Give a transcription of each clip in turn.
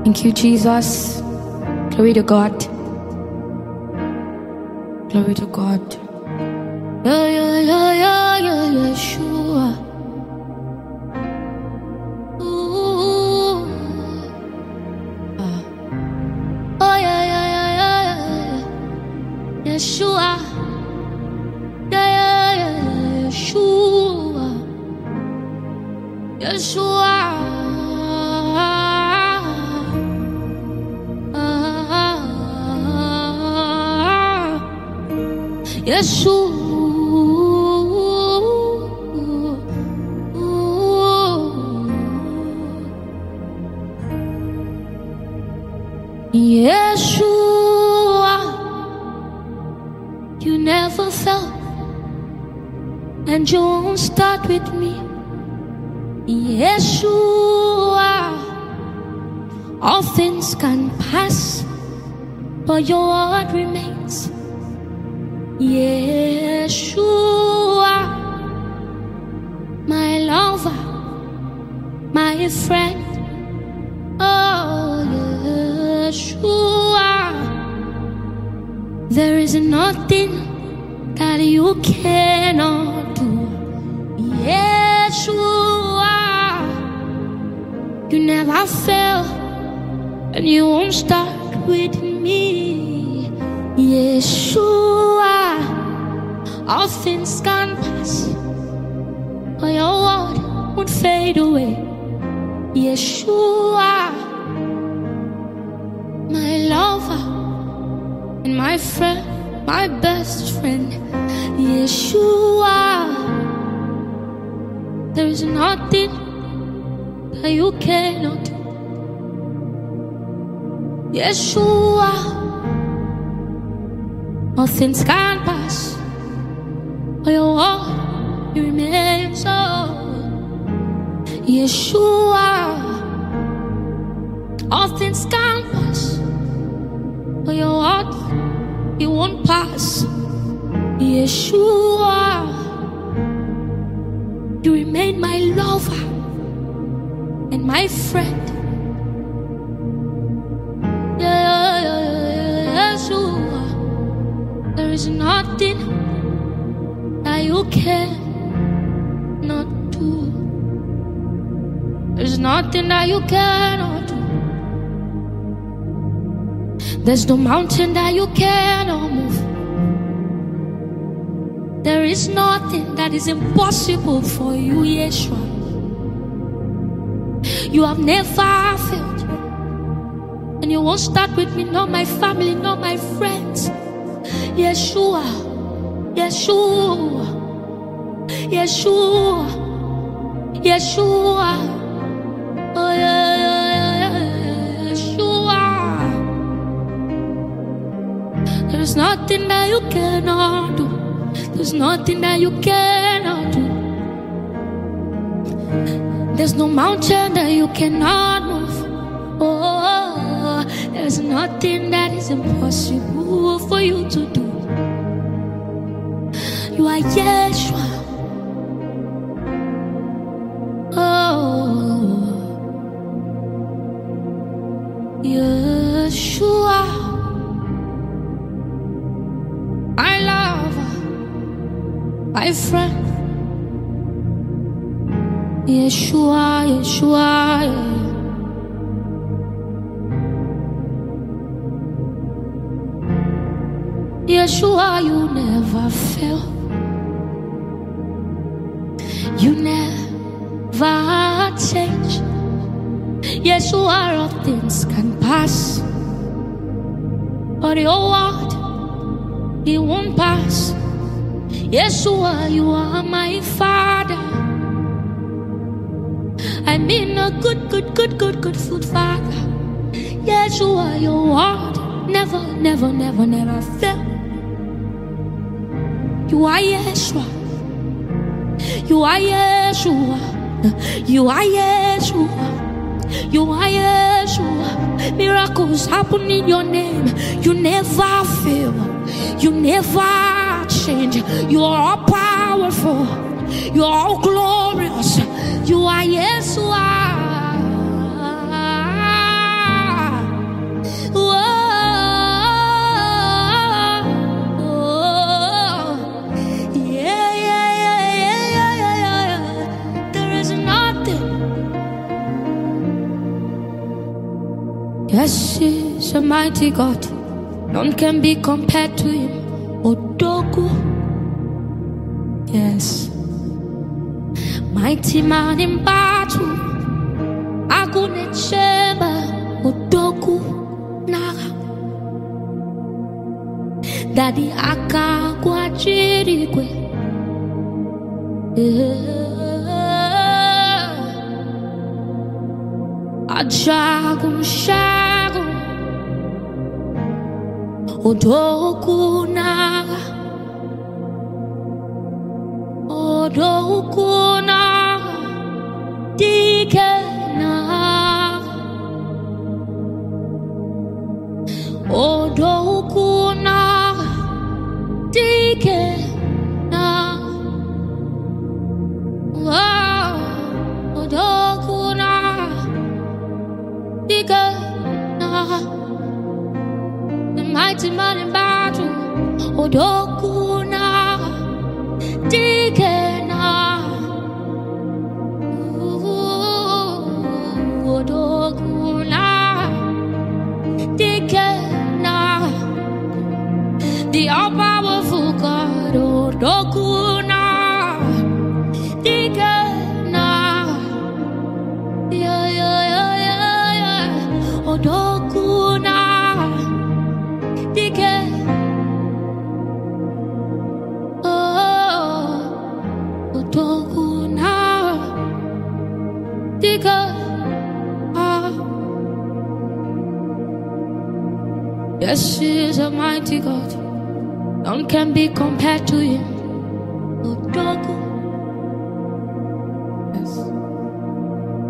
Thank you, Jesus. Glory to God. Glory to God. Yeah, yeah, yeah, yeah, yeah, yeah, sure. Ooh. Oh, yeah, yeah, yeah, yeah, yeah. Yeshua. Yeah, yeah, yeah, Yeshua. Yeshua. Yeshua, Yeshua, you never fell, and you won't start with me. Yeshua, all things can pass, but your word remains. Yeshua, my lover, my friend. Oh, Yeshua, there is nothing that you cannot do. Yeshua, you never fail, and you won't start with me. Yeshua, all things can pass, but your word won't fade away. Yeshua, my lover and my friend, my best friend. Yeshua, there is nothing that you cannot do. Yeshua, all things can pass, but your word, you remain so. Yeshua, all things can pass, but your word, it won't pass. Yeshua, you remain my lover and my friend. Yeshua, there is nothing that you cannot do. There's nothing that you cannot do. There's no mountain that you cannot move. There is nothing that is impossible for you, Yeshua. You have never failed, and you won't start with me, not my family, not my friends. Yeshua, Yeshua, Yeshua, Yeshua, oh yeah, yeah, yeah, Yeshua. There's nothing that you cannot do. There's nothing that you cannot do. There's no mountain that you cannot move. Oh, there's nothing that is impossible for you to do. You are Yeshua. Oh, Yeshua, my lover, my friend. Yeshua, Yeshua, Yeshua, you never fail. You never change. Yeshua, all things can pass, but your word, it won't pass. Yeshua, you are my Father. I mean a good food, Father. Yeshua, your word never fail. You are Yeshua. You are Yeshua. You are Yeshua. You are Yeshua. Miracles happen in your name. You never fail. You never change. You are all powerful. You are all glorious. You are Yeshua. Yes, He's a mighty God. None can be compared to Him. Odogu. Yes. Mighty man in battle. Agune chema. Odogu. Naga. Daddy aka kwa jirigwe. Ajagun shagun. Odogu naga. Odogu naga. Dike naga. Odogu naga. Dike naga. Odogu naga. Dike naga. The mighty man in battle. Odogu naga. Dike naga. Odogu naga. Dike naga. The all-powerful God. Odogu naga. Dike naga. Yeah, yeah, yeah, yeah, yeah. Odogu naga. Dike. Oh, Odogu naga. Dike. Yes, He's a mighty God. None can be compared to Him. Odogu. Yes.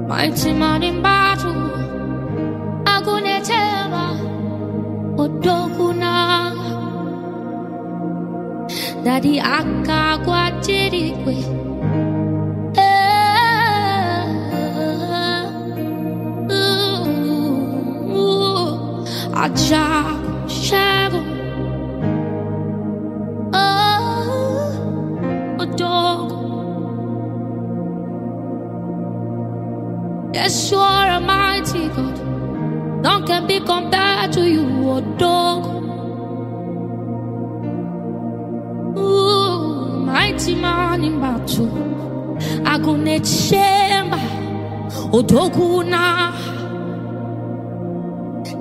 Mighty man in battle. Agune chema. Odogu naga. Daddy aka kwa jirigwe. Ajagun shagun. Odogu. Yes, you are a mighty God. None can be compared to you, Odogu. Mighty man in battle. Agune chemba. Odogu na.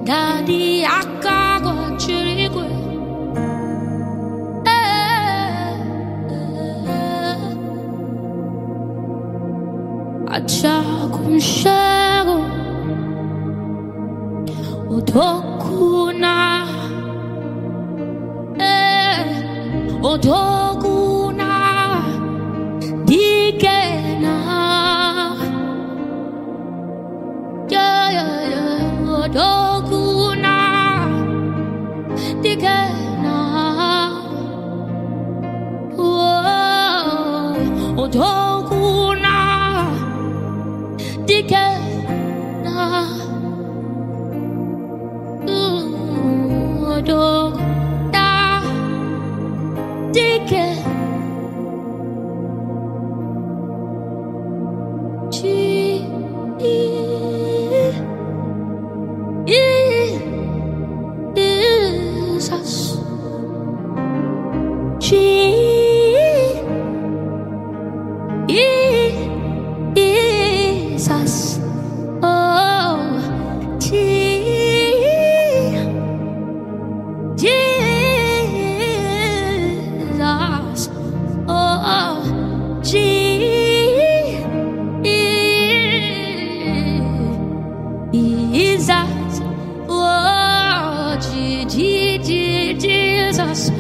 Daddy akago chirigwe. Ajagun shagun. Odogu na. Odogu na. Dike na. Yeah, yeah, yeah. Odogu na. Dike na. Oh, Odogu na. Dike na. Odogu na. Dike. Jesus. Jesus. Oh, Jesus. Oh, Jesus. Oh, Jesus.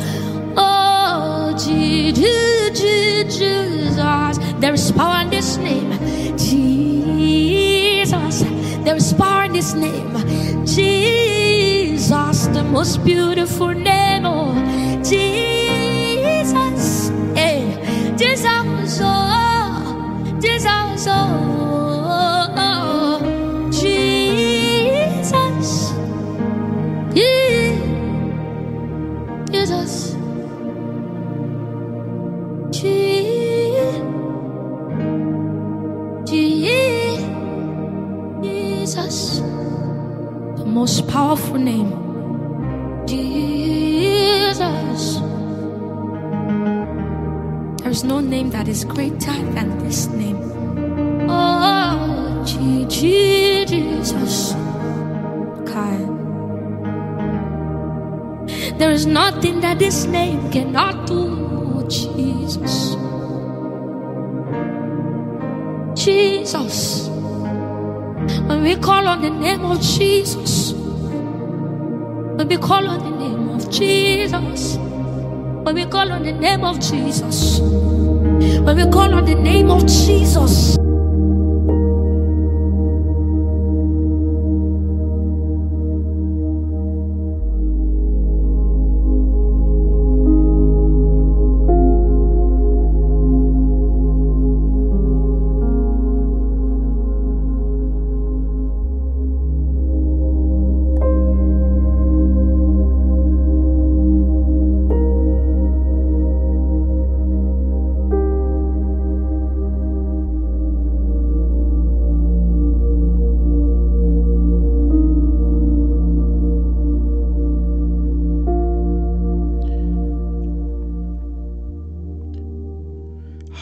Oh, Jesus. There is power in this name. Jesus. There is power in this name. Jesus. The most beautiful name. Oh, Jesus. Hey, Jesus. Oh, Jesus. Oh, Jesus. Jesus. Jesus. The most powerful name, Jesus. There is no name that is greater than this name. Oh, Jesus. God. There is nothing that this name cannot do, Jesus. Jesus. When we call on the name of Jesus, when we call on the name of Jesus, when we call on the name of Jesus, when we call on the name of Jesus.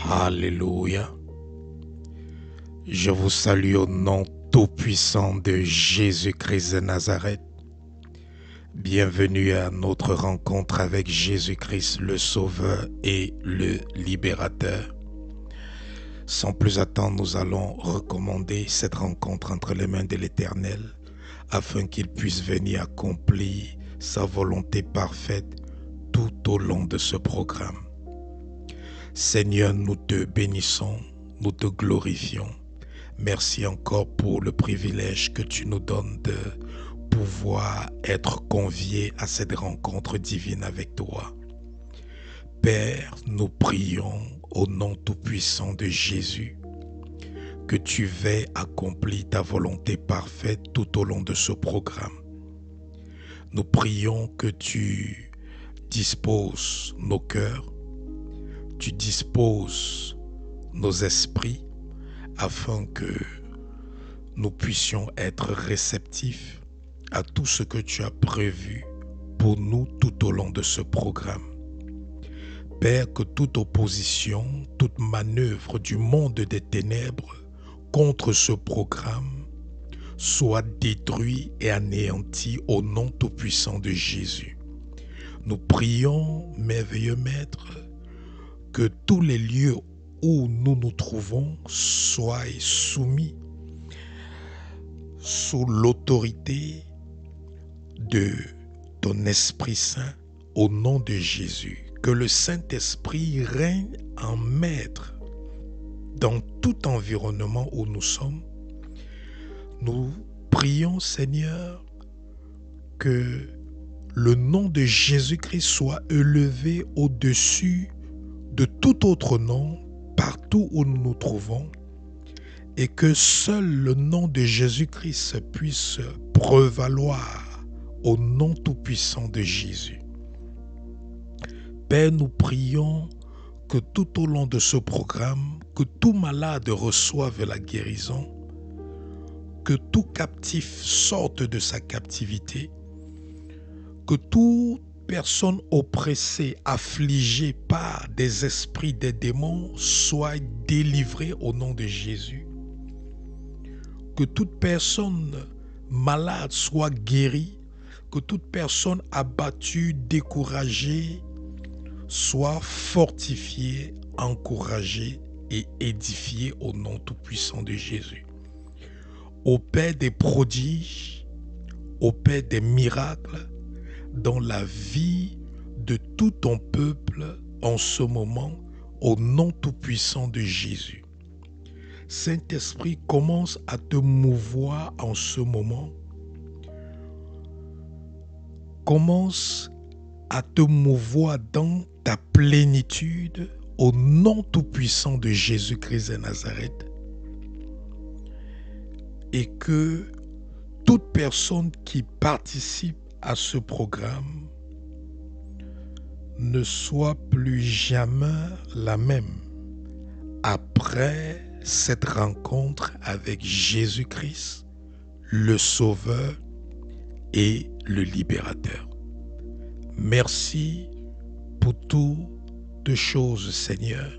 Alléluia. Je vous salue au nom tout-puissant de Jésus-Christ de Nazareth. Bienvenue à notre rencontre avec Jésus-Christ, le Sauveur et le Libérateur. Sans plus attendre, nous allons recommander cette rencontre entre les mains de l'Éternel afin qu'il puisse venir accomplir sa volonté parfaite tout au long de ce programme. Seigneur, nous te bénissons, nous te glorifions. Merci encore pour le privilège que tu nous donnes de pouvoir être conviés à cette rencontre divine avec toi. Père, nous prions au nom tout-puissant de Jésus que tu veuilles accomplir ta volonté parfaite tout au long de ce programme. Nous prions que tu disposes nos cœurs, tu disposes nos esprits afin que nous puissions être réceptifs à tout ce que tu as prévu pour nous tout au long de ce programme. Père, que toute opposition, toute manœuvre du monde des ténèbres contre ce programme soit détruite et anéantie au nom tout-puissant de Jésus. Nous prions, merveilleux Maître, que tous les lieux où nous nous trouvons soient soumis sous l'autorité de ton Esprit Saint au nom de Jésus. Que le Saint-Esprit règne en maître dans tout environnement où nous sommes. Nous prions, Seigneur, que le nom de Jésus-Christ soit élevé au-dessus de tout autre nom partout où nous nous trouvons et que seul le nom de Jésus-Christ puisse prévaloir au nom tout-puissant de Jésus. Père, nous prions que tout au long de ce programme, que tout malade reçoive la guérison, que tout captif sorte de sa captivité, que toute personne oppressée, affligée par des esprits, des démons, soit délivrée au nom de Jésus. Que toute personne malade soit guérie, que toute personne abattue, découragée, soit fortifiée, encouragée et édifiée au nom tout-puissant de Jésus. Au Père des prodiges, au Père des miracles, dans la vie de tout ton peuple en ce moment, au nom tout-puissant de Jésus. Saint-Esprit, commence à te mouvoir en ce moment. Commence à te mouvoir dans ta plénitude au nom tout-puissant de Jésus-Christ de Nazareth. Et que toute personne qui participe à ce programme ne soit plus jamais la même après cette rencontre avec Jésus-Christ, le Sauveur et le libérateur. Merci pour toutes choses, Seigneur.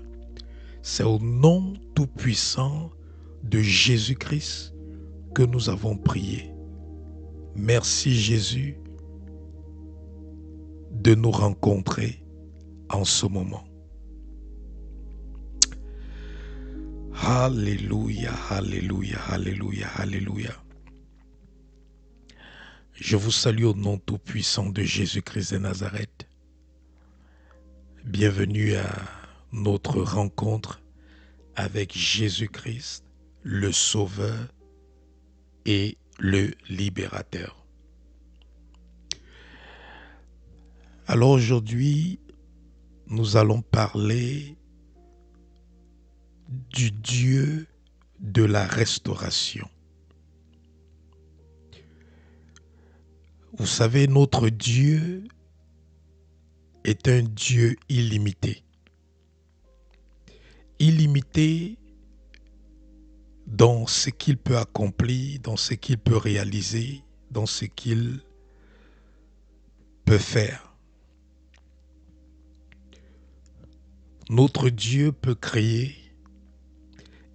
C'est au nom tout-puissant de Jésus-Christ que nous avons prié. Merci Jésus de nous rencontrer en ce moment. Alléluia, alléluia, alléluia, alléluia. Je vous salue au nom tout-puissant de Jésus-Christ de Nazareth. Bienvenue à notre rencontre avec Jésus-Christ, le Sauveur et le Libérateur. Alors aujourd'hui, nous allons parler du Dieu de la restauration. Vous savez, notre Dieu est un Dieu illimité. Illimité dans ce qu'il peut accomplir, dans ce qu'il peut réaliser, dans ce qu'il peut faire. Notre Dieu peut créer,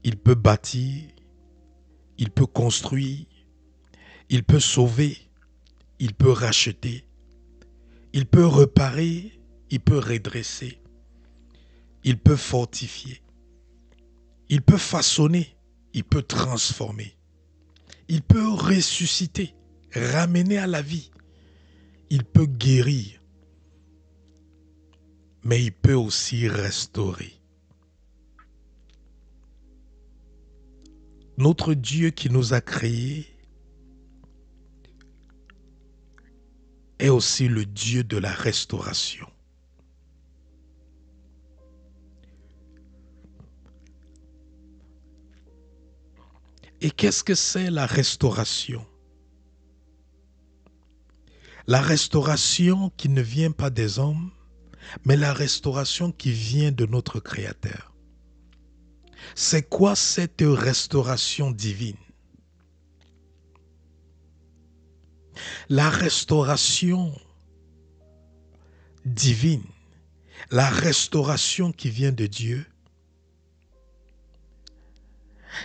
il peut bâtir, il peut construire, il peut sauver, il peut racheter, il peut réparer, il peut redresser, il peut fortifier, il peut façonner, il peut transformer, il peut ressusciter, ramener à la vie, il peut guérir, mais il peut aussi restaurer. Notre Dieu qui nous a créés est aussi le Dieu de la restauration. Et qu'est-ce que c'est la restauration? La restauration qui ne vient pas des hommes, mais la restauration qui vient de notre Créateur. C'est quoi cette restauration divine? La restauration divine, la restauration qui vient de Dieu,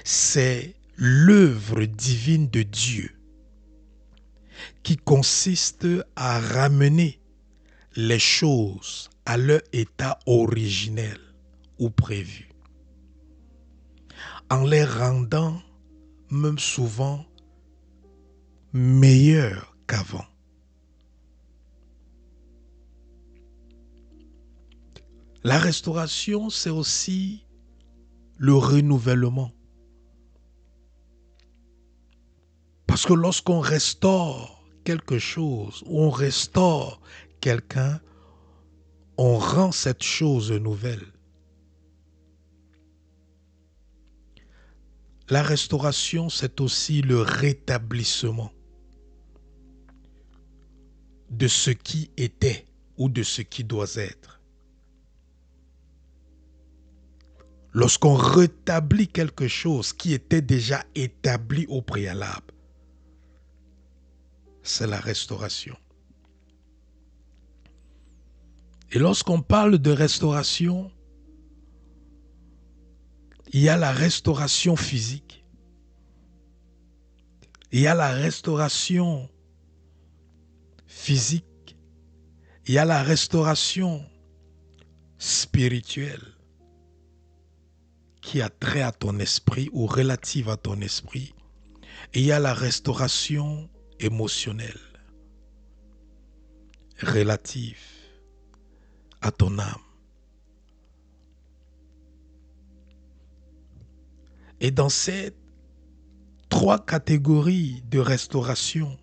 c'est l'œuvre divine de Dieu qui consiste à ramener les choses à leur état originel ou prévu, en les rendant même souvent meilleurs qu'avant. La restauration, c'est aussi le renouvellement. Parce que lorsqu'on restaure quelque chose, ou on restaure quelqu'un, on rend cette chose nouvelle. La restauration, c'est aussi le rétablissement de ce qui était ou de ce qui doit être. Lorsqu'on rétablit quelque chose qui était déjà établi au préalable, c'est la restauration. Et lorsqu'on parle de restauration, il y a la restauration physique, il y a la restauration physique, il y a la restauration spirituelle qui a trait à ton esprit ou relative à ton esprit, et il y a la restauration émotionnelle relative à ton âme. Et dans ces trois catégories de restauration,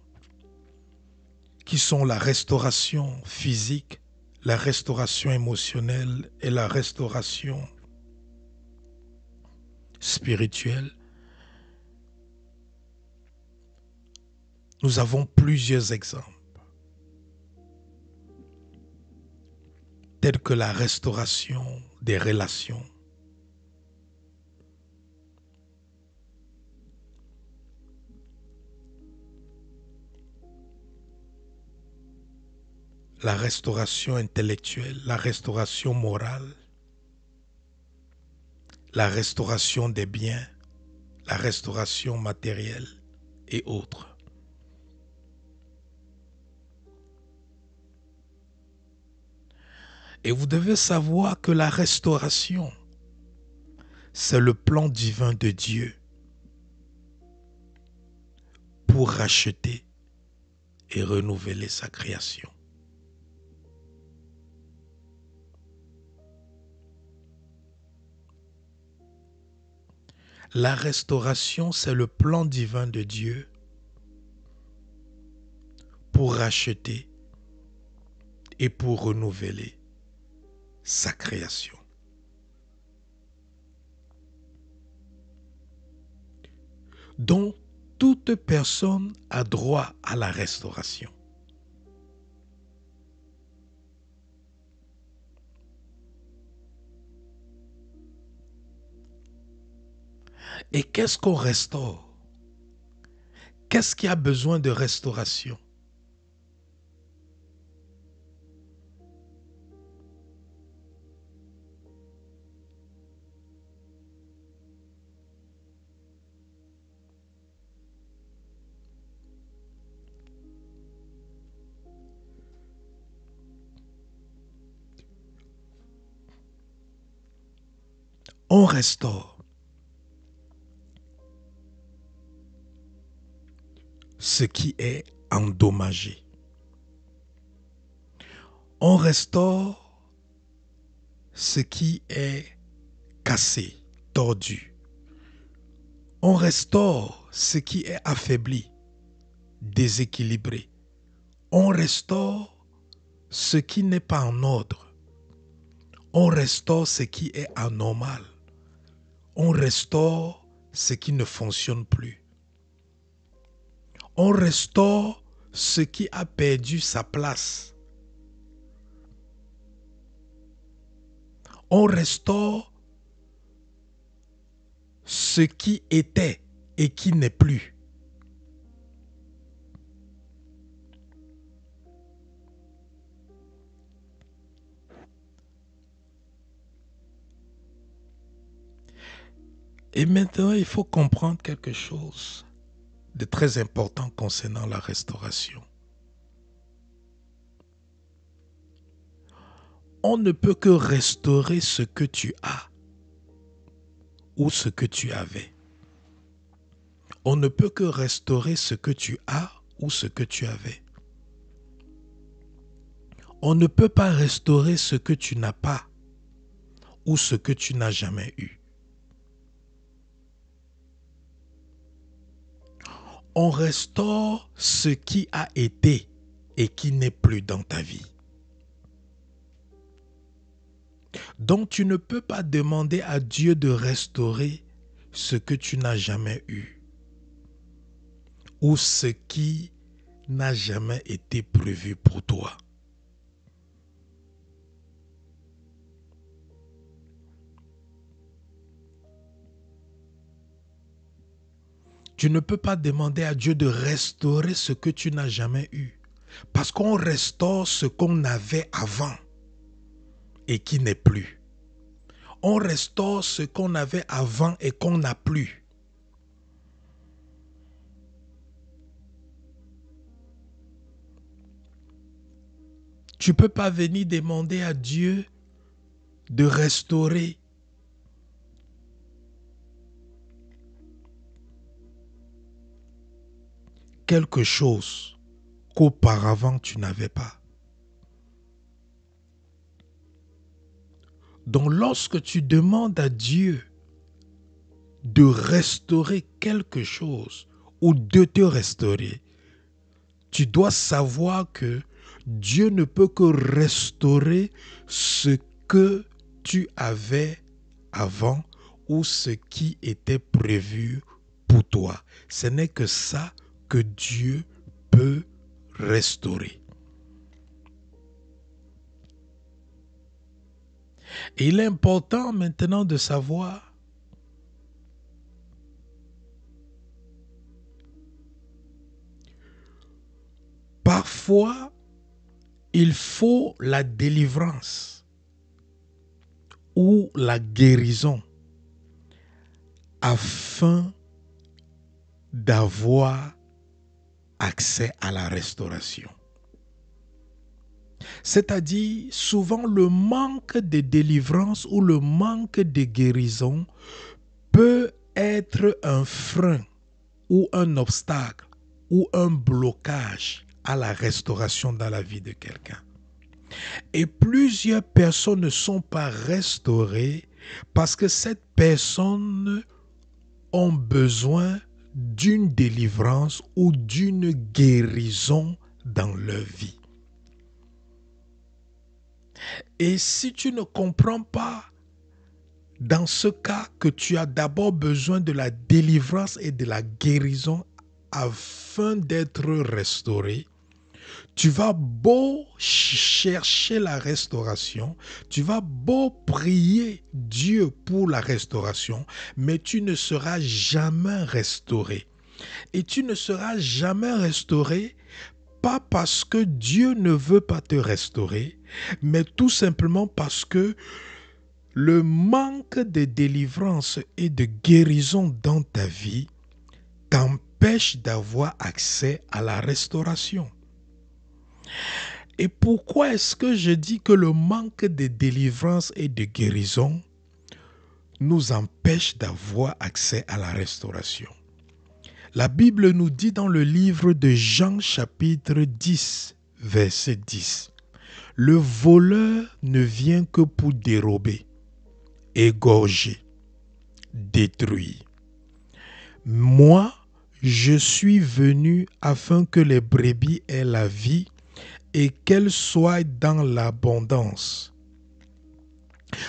qui sont la restauration physique, la restauration émotionnelle et la restauration spirituelle, nous avons plusieurs exemples, tels que la restauration des relations, la restauration intellectuelle, la restauration morale, la restauration des biens, la restauration matérielle et autres. Et vous devez savoir que la restauration, c'est le plan divin de Dieu pour racheter et renouveler sa création. La restauration, c'est le plan divin de Dieu pour racheter et pour renouveler sa création. Donc, toute personne a droit à la restauration. Et qu'est-ce qu'on restaure? Qu'est-ce qui a besoin de restauration? On restaure ce qui est endommagé. On restaure ce qui est cassé, tordu. On restaure ce qui est affaibli, déséquilibré. On restaure ce qui n'est pas en ordre. On restaure ce qui est anormal. On restaure ce qui ne fonctionne plus. On restaure ce qui a perdu sa place. On restaure ce qui était et qui n'est plus. Et maintenant, il faut comprendre quelque chose de très important concernant la restauration. On ne peut que restaurer ce que tu as ou ce que tu avais. On ne peut que restaurer ce que tu as ou ce que tu avais. On ne peut pas restaurer ce que tu n'as pas ou ce que tu n'as jamais eu. On restaure ce qui a été et qui n'est plus dans ta vie. Donc tu ne peux pas demander à Dieu de restaurer ce que tu n'as jamais eu ou ce qui n'a jamais été prévu pour toi. Tu ne peux pas demander à Dieu de restaurer ce que tu n'as jamais eu. Parce qu'on restaure ce qu'on avait avant et qui n'est plus. On restaure ce qu'on avait avant et qu'on n'a plus. Tu ne peux pas venir demander à Dieu de restaurer quelque chose qu'auparavant tu n'avais pas. Donc lorsque tu demandes à Dieu de restaurer quelque chose ou de te restaurer, tu dois savoir que Dieu ne peut que restaurer ce que tu avais avant ou ce qui était prévu pour toi. Ce n'est que ça que Dieu peut restaurer. Et il est important maintenant de savoir parfois, il faut la délivrance ou la guérison afin d'avoir accès à la restauration. C'est-à-dire, souvent le manque de délivrance ou le manque de guérison peut être un frein ou un obstacle ou un blocage à la restauration dans la vie de quelqu'un. Et plusieurs personnes ne sont pas restaurées parce que cette personne ont besoin d'une délivrance ou d'une guérison dans leur vie. Et si tu ne comprends pas dans ce cas que tu as d'abord besoin de la délivrance et de la guérison afin d'être restauré, tu vas beau chercher la restauration, tu vas beau prier Dieu pour la restauration, mais tu ne seras jamais restauré. Et tu ne seras jamais restauré pas parce que Dieu ne veut pas te restaurer, mais tout simplement parce que le manque de délivrance et de guérison dans ta vie t'empêche d'avoir accès à la restauration. Et pourquoi est-ce que je dis que le manque de délivrance et de guérison nous empêche d'avoir accès à la restauration? La Bible nous dit dans le livre de Jean chapitre 10, verset 10, « Le voleur ne vient que pour dérober, égorger, détruire. Moi, je suis venu afin que les brebis aient la vie et qu'elles soient dans l'abondance. »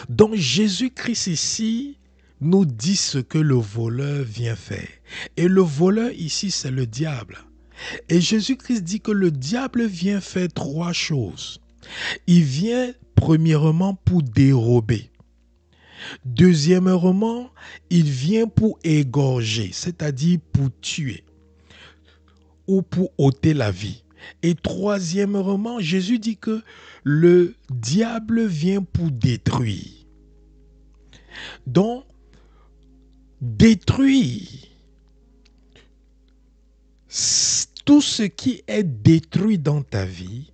Donc Jésus-Christ ici nous dit ce que le voleur vient faire. Et le voleur ici, c'est le diable. Et Jésus-Christ dit que le diable vient faire trois choses. Il vient premièrement pour dérober. Deuxièmement, il vient pour égorger, c'est-à-dire pour tuer ou pour ôter la vie. Et troisièmement, Jésus dit que le diable vient pour détruire. Donc, détruire, tout ce qui est détruit dans ta vie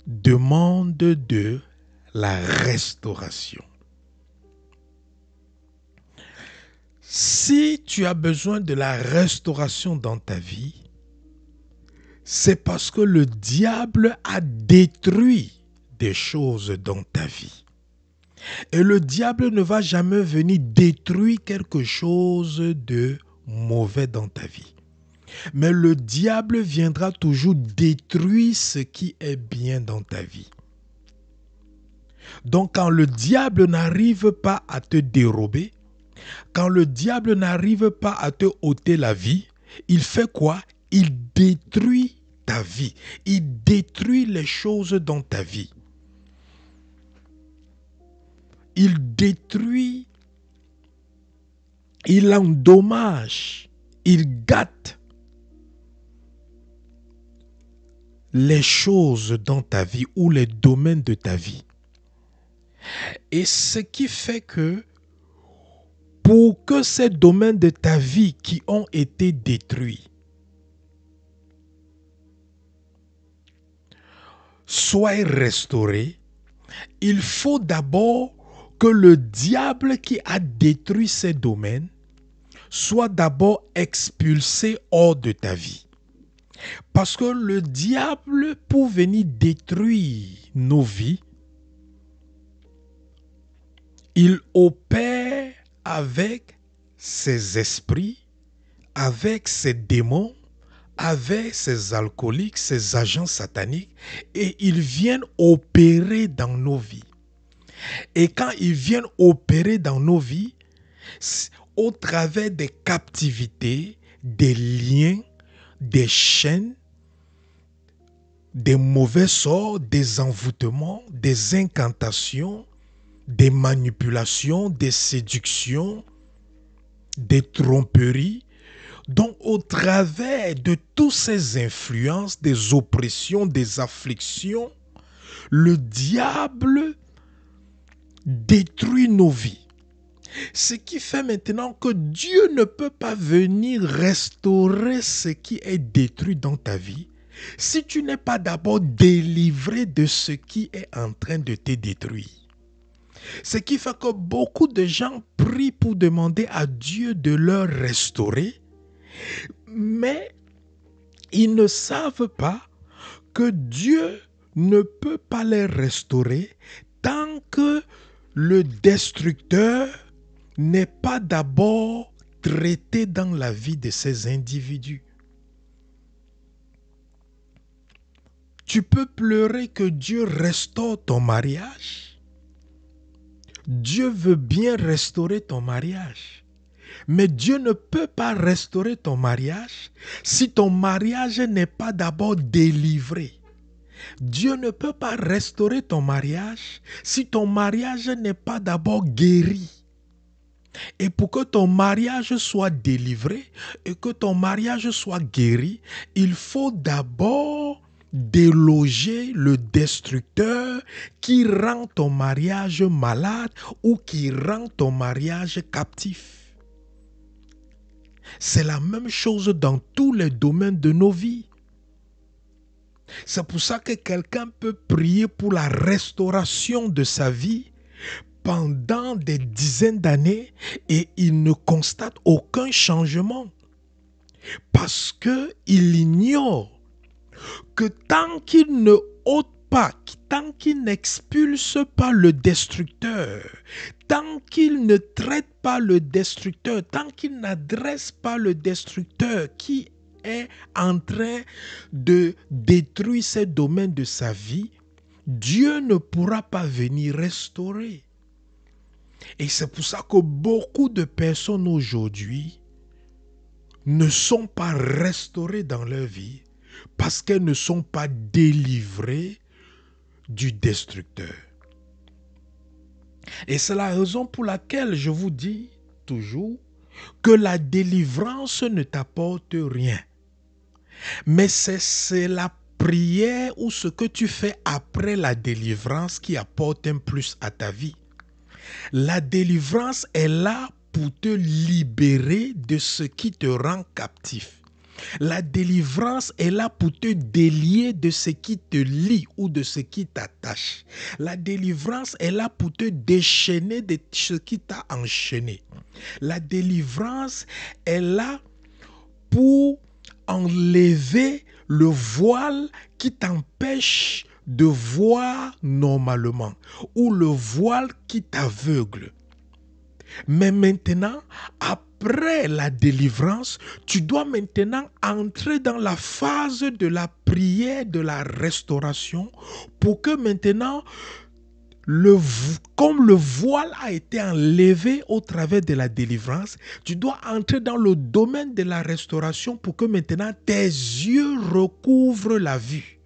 demande de la restauration. Si tu as besoin de la restauration dans ta vie, c'est parce que le diable a détruit des choses dans ta vie. Et le diable ne va jamais venir détruire quelque chose de mauvais dans ta vie. Mais le diable viendra toujours détruire ce qui est bien dans ta vie. Donc quand le diable n'arrive pas à te dérober, quand le diable n'arrive pas à te ôter la vie, il fait quoi? Il détruit ta vie. Il détruit les choses dans ta vie. Il détruit, il endommage, il gâte les choses dans ta vie ou les domaines de ta vie. Et ce qui fait que pour que ces domaines de ta vie qui ont été détruits soient restaurés, il faut d'abord que le diable qui a détruit ces domaines soit d'abord expulsé hors de ta vie. Parce que le diable, pour venir détruire nos vies, il opère avec ses esprits, avec ses démons, avec ses alcooliques, ses agents sataniques, et ils viennent opérer dans nos vies. Et quand ils viennent opérer dans nos vies, au travers des captivités, des liens, des chaînes, des mauvais sorts, des envoûtements, des incantations, des manipulations, des séductions, des tromperies, Donc, au travers de toutes ces influences, des oppressions, des afflictions, le diable détruit nos vies. Ce qui fait maintenant que Dieu ne peut pas venir restaurer ce qui est détruit dans ta vie si tu n'es pas d'abord délivré de ce qui est en train de te détruire. Ce qui fait que beaucoup de gens prient pour demander à Dieu de leur restaurer, mais ils ne savent pas que Dieu ne peut pas les restaurer tant que le destructeur n'est pas d'abord traité dans la vie de ces individus. Tu peux pleurer que Dieu restaure ton mariage. Dieu veut bien restaurer ton mariage. Mais Dieu ne peut pas restaurer ton mariage si ton mariage n'est pas d'abord délivré. Dieu ne peut pas restaurer ton mariage si ton mariage n'est pas d'abord guéri. Et pour que ton mariage soit délivré et que ton mariage soit guéri, il faut d'abord déloger le destructeur qui rend ton mariage malade ou qui rend ton mariage captif. C'est la même chose dans tous les domaines de nos vies. C'est pour ça que quelqu'un peut prier pour la restauration de sa vie pendant des dizaines d'années et il ne constate aucun changement. Parce qu'il ignore que tant qu'il ne ôte pas, tant qu'il n'expulse pas le destructeur, tant qu'il ne traite pas le destructeur, tant qu'il n'adresse pas le destructeur qui est en train de détruire ces domaines de sa vie, Dieu ne pourra pas venir restaurer. Et c'est pour ça que beaucoup de personnes aujourd'hui ne sont pas restaurées dans leur vie parce qu'elles ne sont pas délivrées du destructeur. Et c'est la raison pour laquelle je vous dis toujours que la délivrance ne t'apporte rien. Mais c'est la prière ou ce que tu fais après la délivrance qui apporte un plus à ta vie. La délivrance est là pour te libérer de ce qui te rend captif. La délivrance est là pour te délier de ce qui te lie ou de ce qui t'attache. La délivrance est là pour te déchaîner de ce qui t'a enchaîné. La délivrance est là pour enlever le voile qui t'empêche de voir normalement ou le voile qui t'aveugle. Mais maintenant, après la délivrance, tu dois maintenant entrer dans la phase de la prière, de la restauration, pour que maintenant, comme le voile a été enlevé au travers de la délivrance, tu dois entrer dans le domaine de la restauration pour que maintenant tes yeux recouvrent la vue.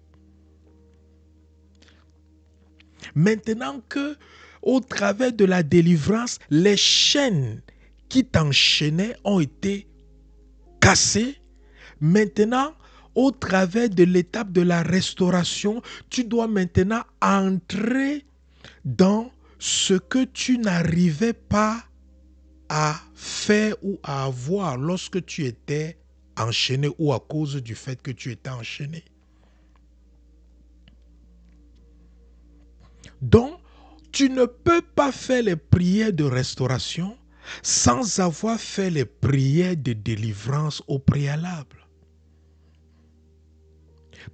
Maintenant que, au travers de la délivrance, les chaînes qui t'enchaînaient ont été cassées, maintenant, au travers de l'étape de la restauration, tu dois maintenant entrer dans ce que tu n'arrivais pas à faire ou à avoir lorsque tu étais enchaîné ou à cause du fait que tu étais enchaîné. Donc, tu ne peux pas faire les prières de restauration sans avoir fait les prières de délivrance au préalable.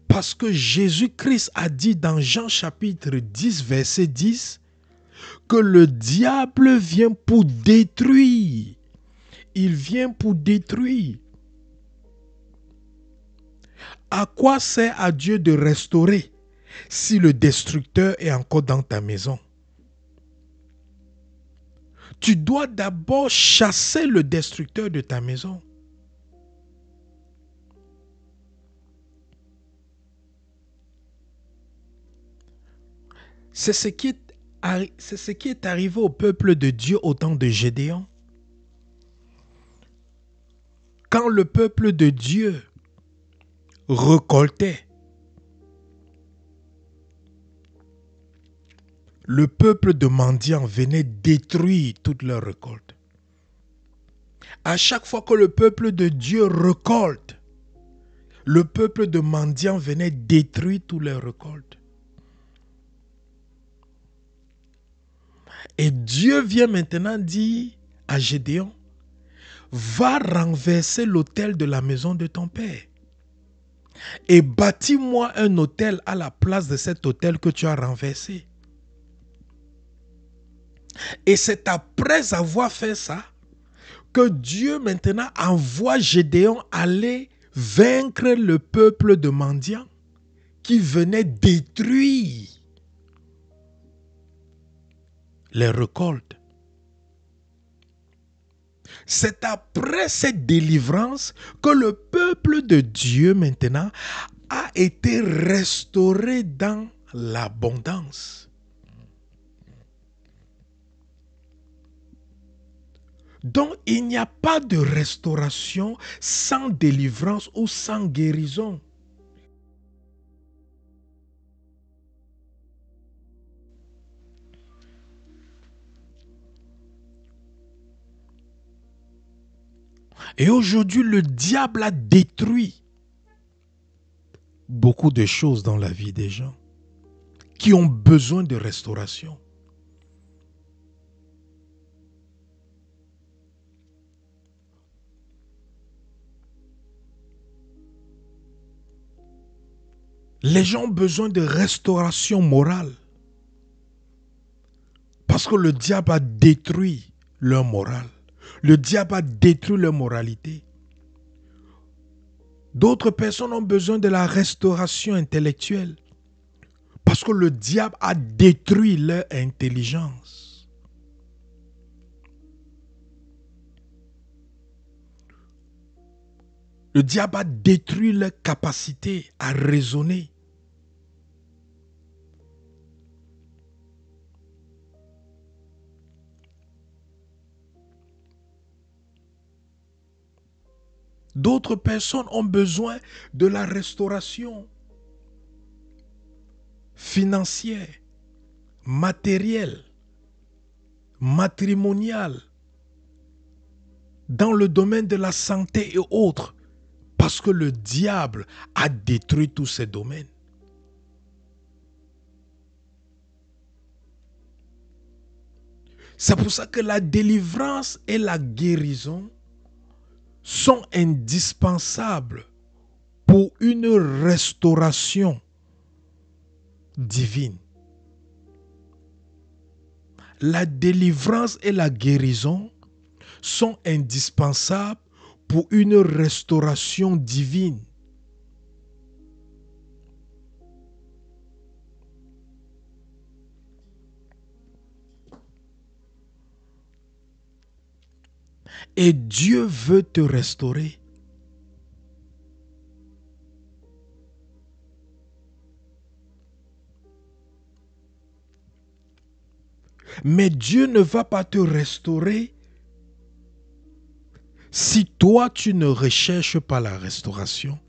Parce que Jésus-Christ a dit dans Jean chapitre 10, verset 10, que le diable vient pour détruire. Il vient pour détruire. À quoi sert à Dieu de restaurer si le destructeur est encore dans ta maison? Tu dois d'abord chasser le destructeur de ta maison. C'est ce qui est arrivé au peuple de Dieu au temps de Gédéon. quand le peuple de Dieu récoltait, le peuple de mendiants venait détruire toute leur récolte. À chaque fois que le peuple de Dieu récolte, le peuple de mendiants venait détruire toutes leurs récoltes. Et Dieu vient maintenant dire à Gédéon, va renverser l'autel de la maison de ton père et bâtis-moi un autel à la place de cet autel que tu as renversé. Et c'est après avoir fait ça que Dieu maintenant envoie Gédéon aller vaincre le peuple de mendiants qui venait détruire les récoltes. C'est après cette délivrance que le peuple de Dieu maintenant a été restauré dans l'abondance. Donc il n'y a pas de restauration sans délivrance ou sans guérison. Et aujourd'hui, le diable a détruit beaucoup de choses dans la vie des gens qui ont besoin de restauration. Les gens ont besoin de restauration morale parce que le diable a détruit leur morale. Le diable a détruit leur moralité. D'autres personnes ont besoin de la restauration intellectuelle parce que le diable a détruit leur intelligence. Le diable a détruit leur capacité à raisonner. D'autres personnes ont besoin de la restauration financière, matérielle, matrimoniale, dans le domaine de la santé et autres, parce que le diable a détruit tous ces domaines. C'est pour ça que la délivrance et la guérison sont indispensables pour une restauration divine. La délivrance et la guérison sont indispensables pour une restauration divine. Et Dieu veut te restaurer. Mais Dieu ne va pas te restaurer si toi tu ne recherches pas la restauration.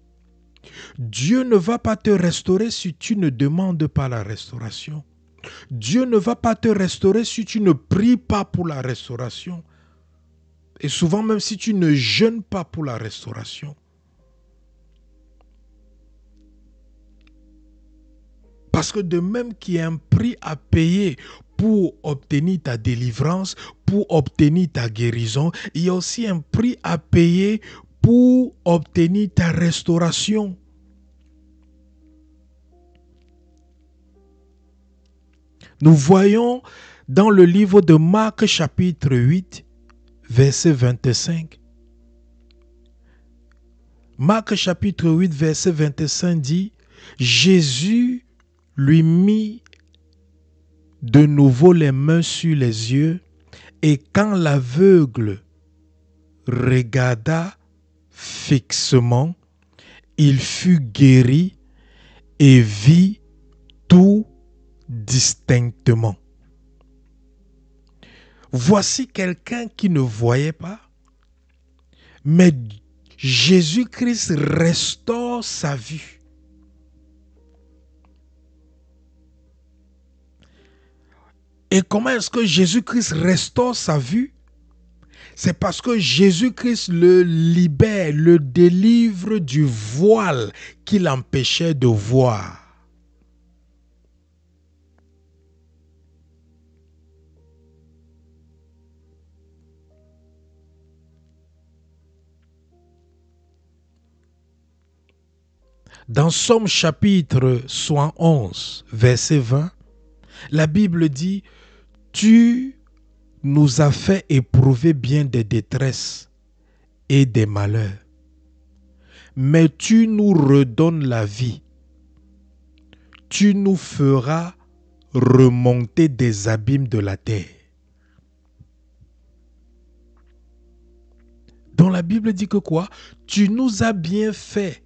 Dieu ne va pas te restaurer si tu ne demandes pas la restauration. Dieu ne va pas te restaurer si tu ne pries pas pour la restauration. Et souvent même si tu ne jeûnes pas pour la restauration. Parce que de même qu'il y a un prix à payer pour obtenir ta délivrance, pour obtenir ta guérison, il y a aussi un prix à payer pour obtenir ta restauration. Nous voyons dans le livre de Marc chapitre 8, verset 25. Marc chapitre 8, verset 25 dit, Jésus lui mit de nouveau les mains sur les yeux, et quand l'aveugle regarda fixement, il fut guéri et vit tout distinctement. Voici quelqu'un qui ne voyait pas, mais Jésus-Christ restaure sa vue. Et comment est-ce que Jésus-Christ restaure sa vue? C'est parce que Jésus-Christ le libère, le délivre du voile qui l'empêchait de voir. Dans Somme chapitre 71, verset 20, la Bible dit « Tu nous as fait éprouver bien des détresses et des malheurs, mais tu nous redonnes la vie. Tu nous feras remonter des abîmes de la terre. » Donc la Bible dit que quoi? Tu nous as bien fait.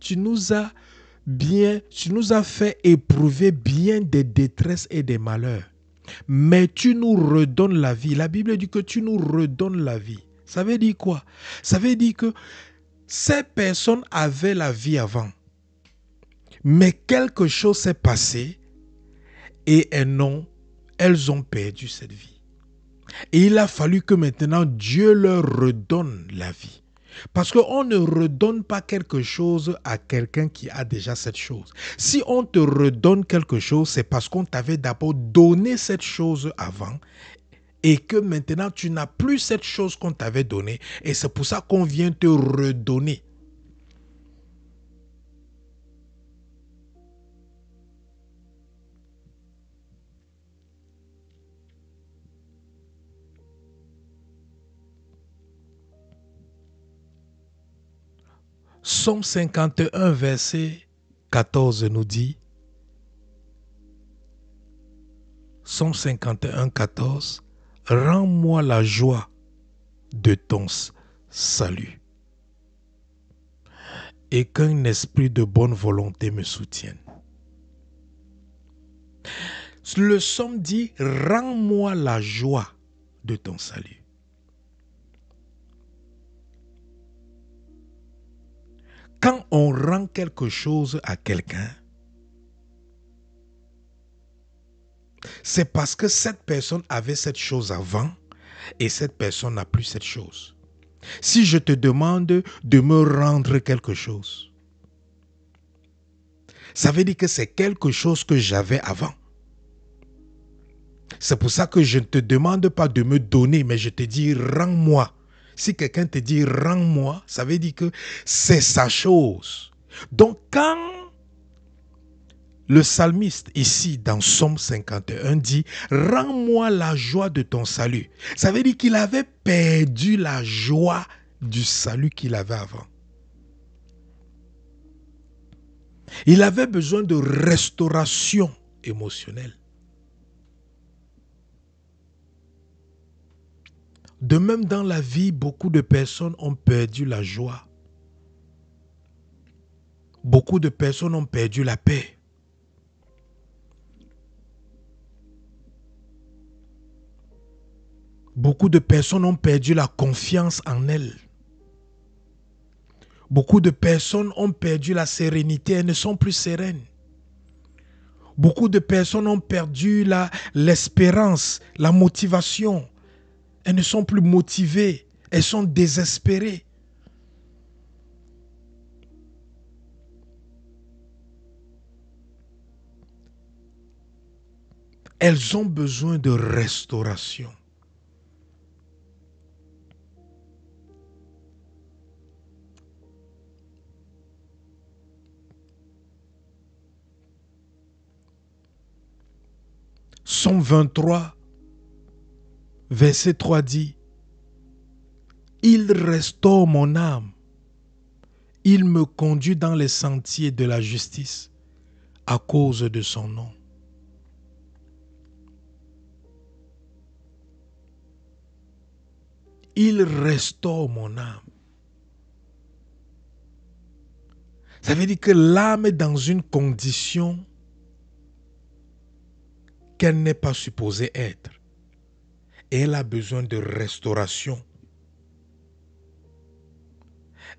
Tu nous as fait éprouver bien des détresses et des malheurs. Mais tu nous redonnes la vie. La Bible dit que tu nous redonnes la vie. Ça veut dire quoi? Ça veut dire que ces personnes avaient la vie avant. Mais quelque chose s'est passé et elles ont perdu cette vie. Et il a fallu que maintenant Dieu leur redonne la vie. Parce qu'on ne redonne pas quelque chose à quelqu'un qui a déjà cette chose. Si on te redonne quelque chose, c'est parce qu'on t'avait d'abord donné cette chose avant et que maintenant tu n'as plus cette chose qu'on t'avait donnée. Et c'est pour ça qu'on vient te redonner. Somme 51, verset 14 nous dit, Somme 51, 14, « Rends-moi la joie de ton salut et qu'un esprit de bonne volonté me soutienne. » Le psaume dit, « Rends-moi la joie de ton salut. » Quand on rend quelque chose à quelqu'un, c'est parce que cette personne avait cette chose avant et cette personne n'a plus cette chose. Si je te demande de me rendre quelque chose, ça veut dire que c'est quelque chose que j'avais avant. C'est pour ça que je ne te demande pas de me donner, mais je te dis rends-moi. Si quelqu'un te dit rends-moi, ça veut dire que c'est sa chose. Donc quand le psalmiste ici dans Somme 51 dit rends-moi la joie de ton salut, ça veut dire qu'il avait perdu la joie du salut qu'il avait avant. Il avait besoin de restauration émotionnelle. De même dans la vie, beaucoup de personnes ont perdu la joie. Beaucoup de personnes ont perdu la paix. Beaucoup de personnes ont perdu la confiance en elles. Beaucoup de personnes ont perdu la sérénité, elles ne sont plus sereines. Beaucoup de personnes ont perdu l'espérance, la motivation. Elles ne sont plus motivées, elles sont désespérées. Elles ont besoin de restauration. Psaume 23, verset 3 dit, « Il restaure mon âme, il me conduit dans les sentiers de la justice à cause de son nom. » Il restaure mon âme. Ça veut dire que l'âme est dans une condition qu'elle n'est pas supposée être. Et elle a besoin de restauration.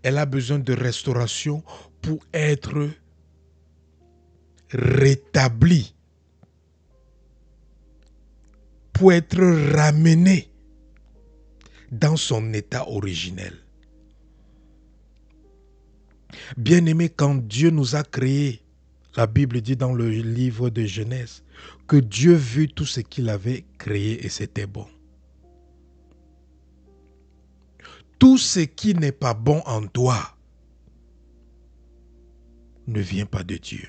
Elle a besoin de restauration pour être rétablie, pour être ramenée dans son état originel. Bien-aimés, quand Dieu nous a créés, la Bible dit dans le livre de Genèse que Dieu vit tout ce qu'il avait créé et c'était bon. Tout ce qui n'est pas bon en toi ne vient pas de Dieu.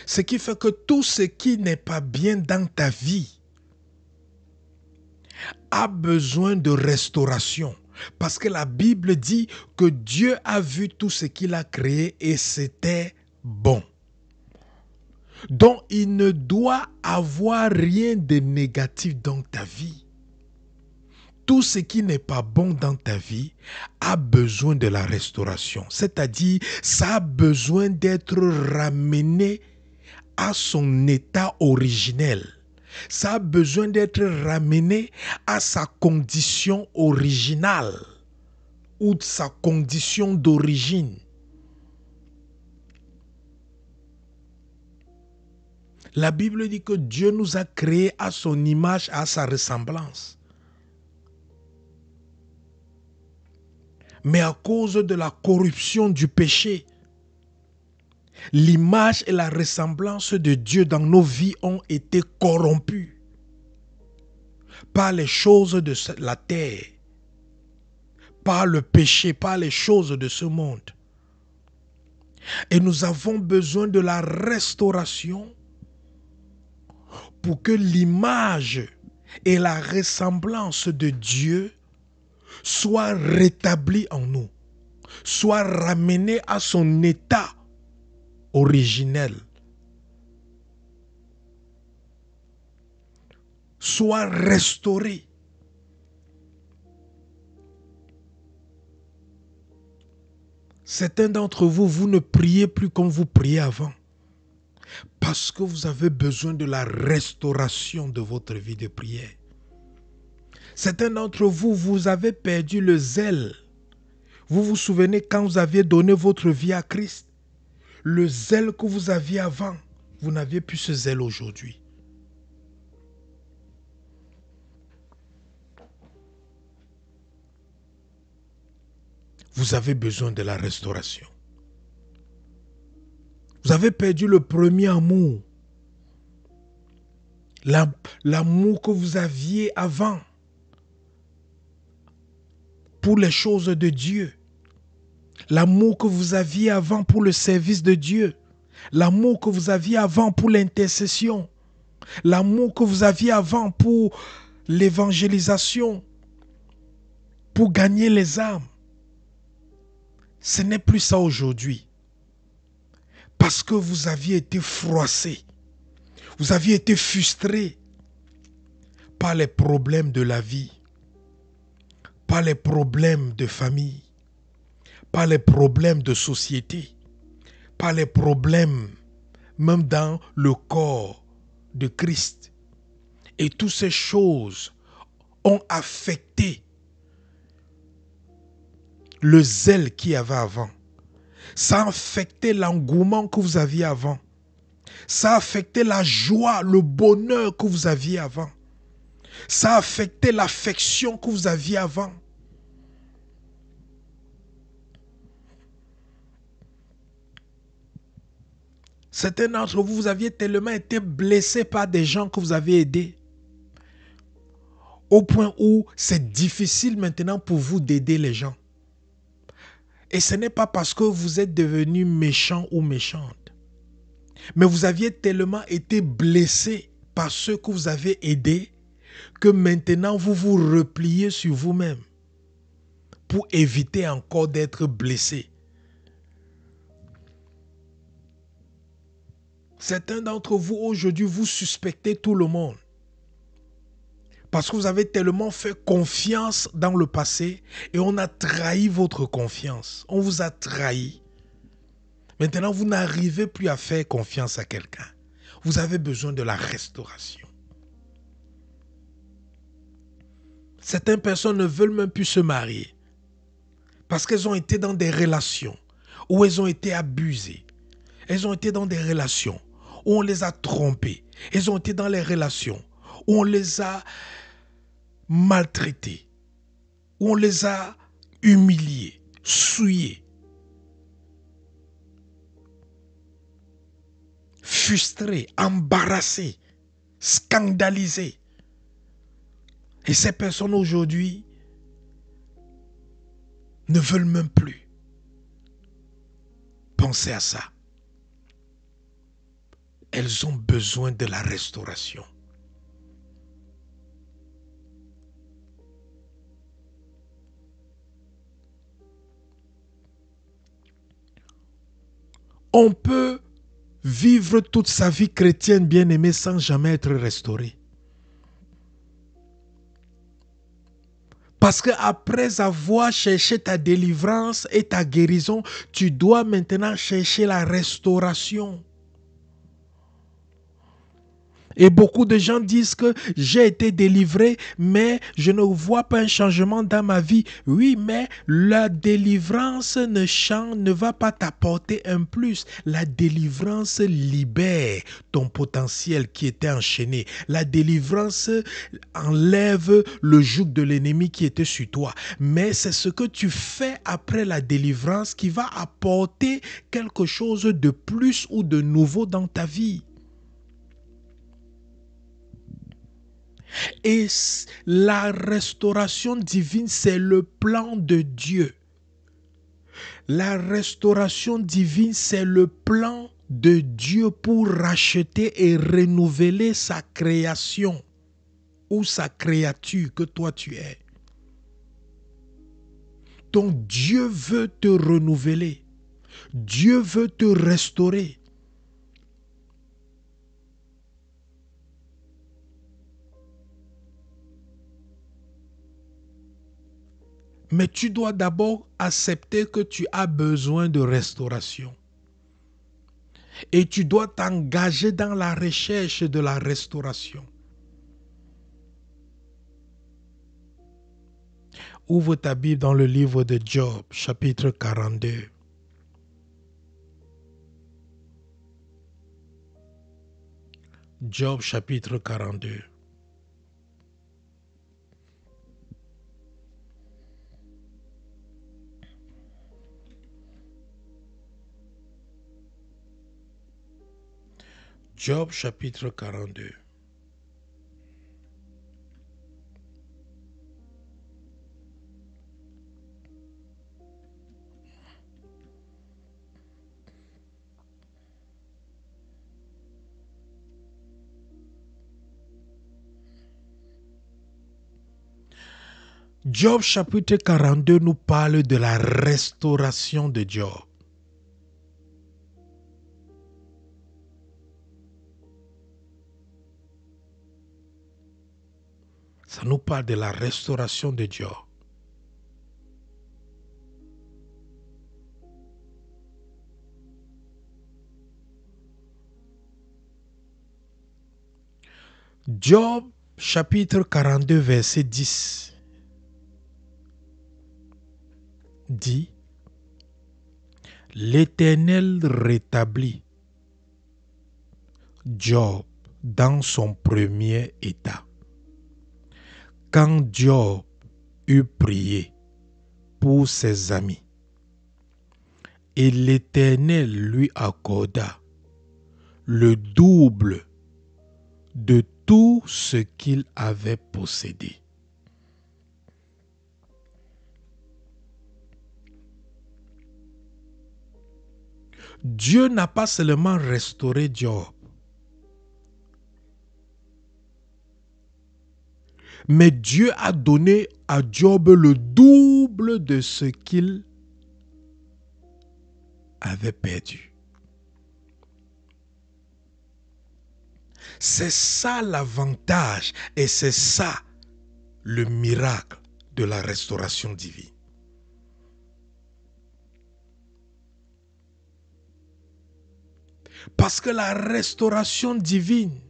Ce qui fait que tout ce qui n'est pas bien dans ta vie a besoin de restauration. Parce que la Bible dit que Dieu a vu tout ce qu'il a créé et c'était bon. Donc il ne doit avoir rien de négatif dans ta vie. Tout ce qui n'est pas bon dans ta vie a besoin de la restauration. C'est-à-dire, ça a besoin d'être ramené à son état originel. Ça a besoin d'être ramené à sa condition originale ou de sa condition d'origine. La Bible dit que Dieu nous a créés à son image, à sa ressemblance. Mais à cause de la corruption du péché, l'image et la ressemblance de Dieu dans nos vies ont été corrompues par les choses de la terre, par le péché, par les choses de ce monde. Et nous avons besoin de la restauration pour que l'image et la ressemblance de Dieu soient rétablies en nous, soient ramenées à son état originel, soit restauré. Certains d'entre vous, vous ne priez plus comme vous priez avant parce que vous avez besoin de la restauration de votre vie de prière. Certains d'entre vous, vous avez perdu le zèle. Vous vous souvenez quand vous aviez donné votre vie à Christ? Le zèle que vous aviez avant, vous n'aviez plus ce zèle aujourd'hui. Vous avez besoin de la restauration. Vous avez perdu le premier amour. L'amour que vous aviez avant pour les choses de Dieu. L'amour que vous aviez avant pour le service de Dieu. L'amour que vous aviez avant pour l'intercession. L'amour que vous aviez avant pour l'évangélisation. Pour gagner les âmes. Ce n'est plus ça aujourd'hui. Parce que vous aviez été froissé. Vous aviez été frustré par les problèmes de la vie. Par les problèmes de famille. Par les problèmes de société. Par les problèmes même dans le corps de Christ. Et toutes ces choses ont affecté le zèle qu'il y avait avant. Ça a affecté l'engouement que vous aviez avant. Ça a affecté la joie, le bonheur que vous aviez avant. Ça a affecté l'affection que vous aviez avant. Certains d'entre vous, vous aviez tellement été blessés par des gens que vous avez aidés. Au point où c'est difficile maintenant pour vous d'aider les gens. Et ce n'est pas parce que vous êtes devenu méchant ou méchante. Mais vous aviez tellement été blessé par ceux que vous avez aidés que maintenant vous vous repliez sur vous-même pour éviter encore d'être blessé. Certains d'entre vous aujourd'hui, vous suspectez tout le monde. Parce que vous avez tellement fait confiance dans le passé et on a trahi votre confiance. On vous a trahi. Maintenant, vous n'arrivez plus à faire confiance à quelqu'un. Vous avez besoin de la restauration. Certaines personnes ne veulent même plus se marier parce qu'elles ont été dans des relations où elles ont été abusées. Elles ont été dans des relations où on les a trompées. Elles ont été dans les relations où on les a maltraitées, où on les a humiliées, souillées, frustrées, embarrassées, scandalisées. Et ces personnes aujourd'hui ne veulent même plus penser à ça. Elles ont besoin de la restauration. On peut vivre toute sa vie chrétienne bien-aimée sans jamais être restauré. Parce qu'après avoir cherché ta délivrance et ta guérison, tu dois maintenant chercher la restauration. Et beaucoup de gens disent que j'ai été délivré, mais je ne vois pas un changement dans ma vie. Oui, mais la délivrance ne va pas t'apporter un plus. La délivrance libère ton potentiel qui était enchaîné. La délivrance enlève le joug de l'ennemi qui était sur toi. Mais c'est ce que tu fais après la délivrance qui va apporter quelque chose de plus ou de nouveau dans ta vie. Et la restauration divine, c'est le plan de Dieu. La restauration divine, c'est le plan de Dieu pour racheter et renouveler sa création ou sa créature que toi tu es. Donc Dieu veut te renouveler. Dieu veut te restaurer. Mais tu dois d'abord accepter que tu as besoin de restauration. Et tu dois t'engager dans la recherche de la restauration. Ouvre ta Bible dans le livre de Job, chapitre 42. Job, chapitre 42. Job chapitre 42. Job chapitre 42 nous parle de la restauration de Job. Ça nous parle de la restauration de Job. Job chapitre 42 verset 10 dit: L'Éternel rétablit Job dans son premier état. Quand Job eut prié pour ses amis, et l'Éternel lui accorda le double de tout ce qu'il avait possédé. Dieu n'a pas seulement restauré Job, mais Dieu a donné à Job le double de ce qu'il avait perdu. C'est ça l'avantage et c'est ça le miracle de la restauration divine. Parce que la restauration divine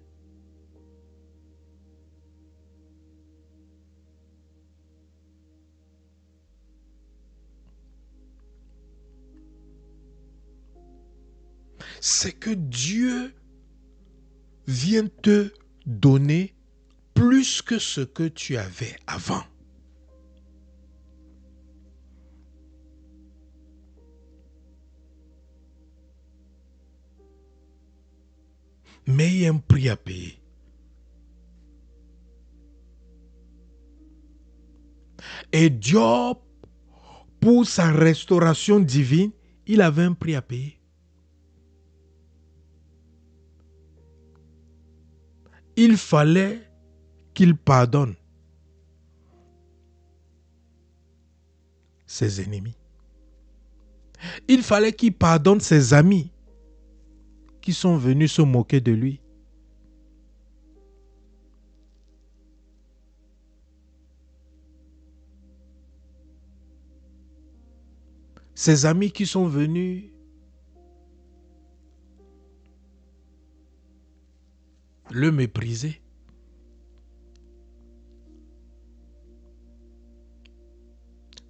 c'est que Dieu vient te donner plus que ce que tu avais avant. Mais il y a un prix à payer. Et Job, pour sa restauration divine, il avait un prix à payer. Il fallait qu'il pardonne ses ennemis. Il fallait qu'il pardonne ses amis qui sont venus se moquer de lui. Ses amis qui sont venus le mépriser.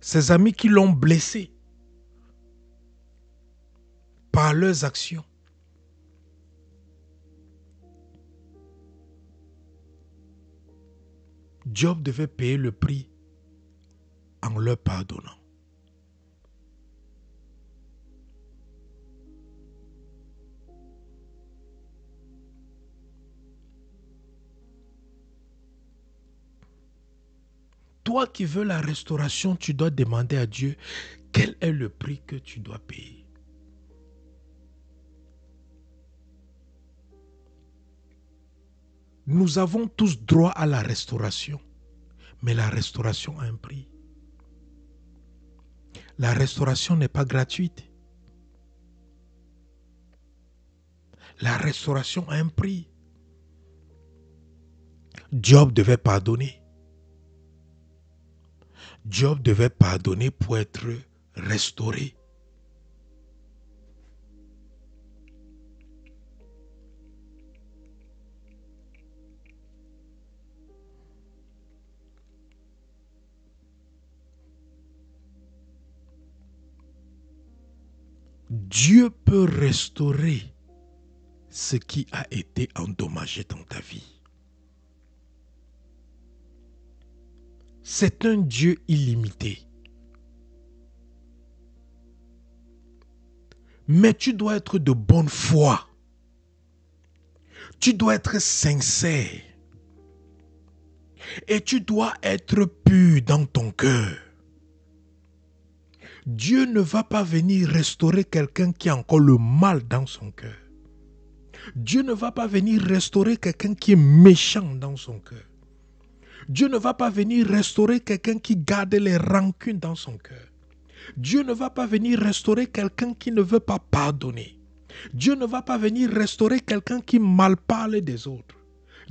Ses amis qui l'ont blessé par leurs actions. Job devait payer le prix en leur pardonnant. Toi qui veux la restauration, tu dois demander à Dieu quel est le prix que tu dois payer. Nous avons tous droit à la restauration, mais la restauration a un prix. La restauration n'est pas gratuite. La restauration a un prix. Job devait pardonner. Job devait pardonner pour être restauré. Dieu peut restaurer ce qui a été endommagé dans ta vie. C'est un Dieu illimité. Mais tu dois être de bonne foi. Tu dois être sincère. Et tu dois être pur dans ton cœur. Dieu ne va pas venir restaurer quelqu'un qui a encore le mal dans son cœur. Dieu ne va pas venir restaurer quelqu'un qui est méchant dans son cœur. Dieu ne va pas venir restaurer quelqu'un qui garde les rancunes dans son cœur. Dieu ne va pas venir restaurer quelqu'un qui ne veut pas pardonner. Dieu ne va pas venir restaurer quelqu'un qui mal parle des autres.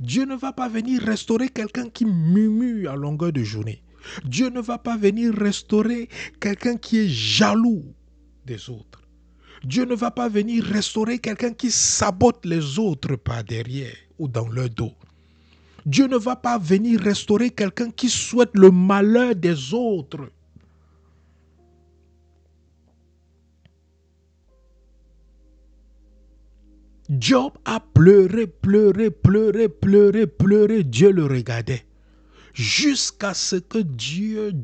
Dieu ne va pas venir restaurer quelqu'un qui murmure à longueur de journée. Dieu ne va pas venir restaurer quelqu'un qui est jaloux des autres. Dieu ne va pas venir restaurer quelqu'un qui sabote les autres par derrière ou dans leur dos. Dieu ne va pas venir restaurer quelqu'un qui souhaite le malheur des autres. Job a pleuré, pleuré, pleuré, pleuré, pleuré. Dieu le regardait. Jusqu'à ce que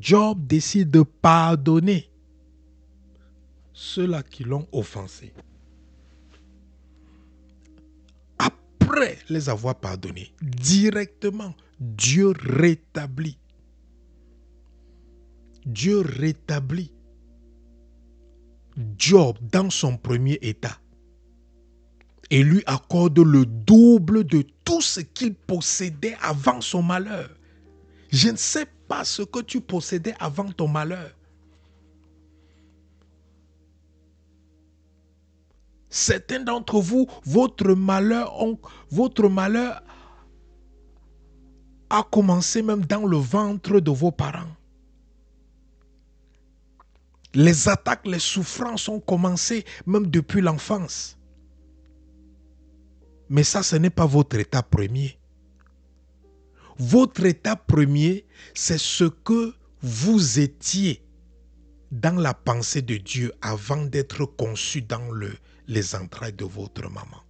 Job décide de pardonner ceux-là qui l'ont offensé. Après les avoir pardonnés, directement, Dieu rétablit. Dieu rétablit Job dans son premier état et lui accorde le double de tout ce qu'il possédait avant son malheur. Je ne sais pas ce que tu possédais avant ton malheur. Certains d'entre vous, votre malheur a commencé même dans le ventre de vos parents. Les attaques, les souffrances ont commencé même depuis l'enfance. Mais ça, ce n'est pas votre état premier. Votre état premier, c'est ce que vous étiez dans la pensée de Dieu avant d'être conçu dans les entrailles de votre maman.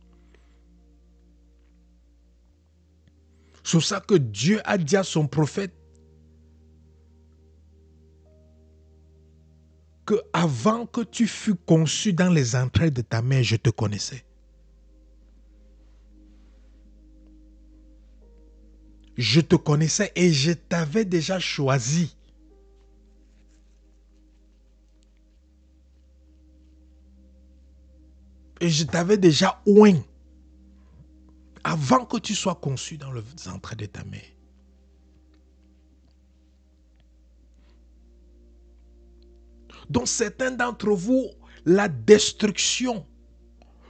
C'est ça que Dieu a dit à son prophète que avant que tu fus conçu dans les entrailles de ta mère, je te connaissais. Je te connaissais et je t'avais déjà choisi. Et je t'avais déjà oint avant que tu sois conçu dans les entrailles de ta mère. Donc certains d'entre vous, la destruction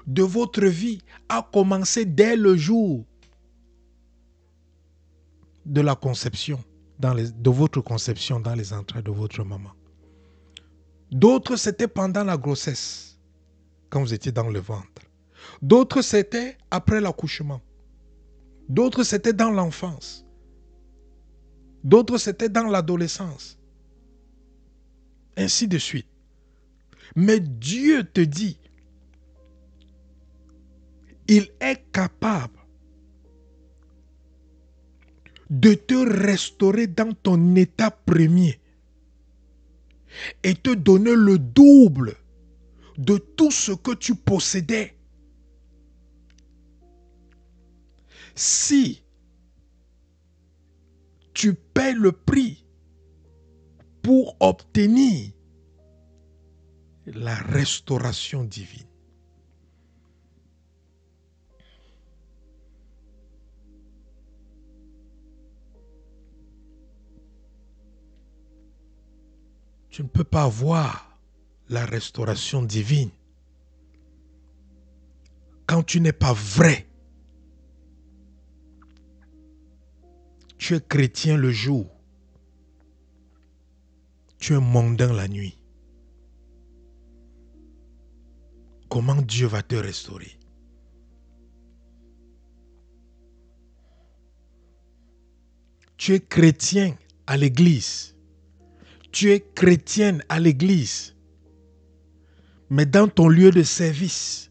de votre vie a commencé dès le jour de la conception, de votre conception dans les entrailles de votre maman. D'autres, c'était pendant la grossesse, quand vous étiez dans le ventre. D'autres, c'était après l'accouchement. D'autres, c'était dans l'enfance. D'autres, c'était dans l'adolescence. Ainsi de suite. Mais Dieu te dit, il est capable de te restaurer dans ton état premier et te donner le double de tout ce que tu possédais. Si tu paies le prix pour obtenir la restauration divine. Tu ne peux pas avoir la restauration divine quand tu n'es pas vrai. Tu es chrétien le jour. Tu es mondain la nuit. Comment Dieu va te restaurer? Tu es chrétien à l'église. Tu es chrétienne à l'église. Mais dans ton lieu de service,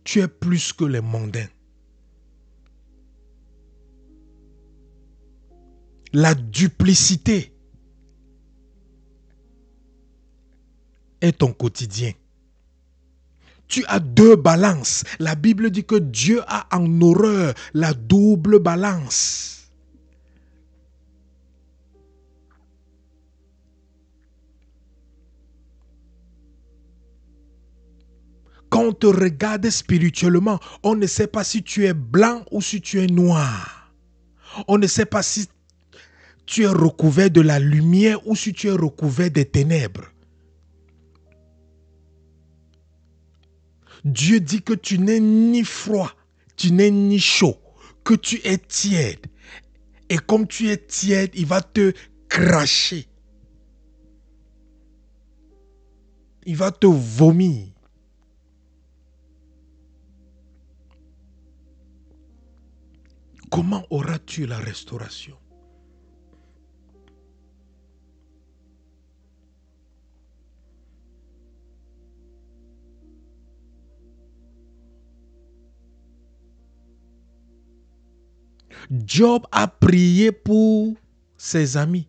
tu es plus que les mondains. La duplicité est ton quotidien. Tu as deux balances. La Bible dit que Dieu a en horreur la double balance. Quand on te regarde spirituellement, on ne sait pas si tu es blanc ou si tu es noir. On ne sait pas si tu es recouvert de la lumière ou si tu es recouvert des ténèbres. Dieu dit que tu n'es ni froid, tu n'es ni chaud, que tu es tiède. Et comme tu es tiède, il va te cracher. Il va te vomir. Comment auras-tu la restauration? Job a prié pour ses amis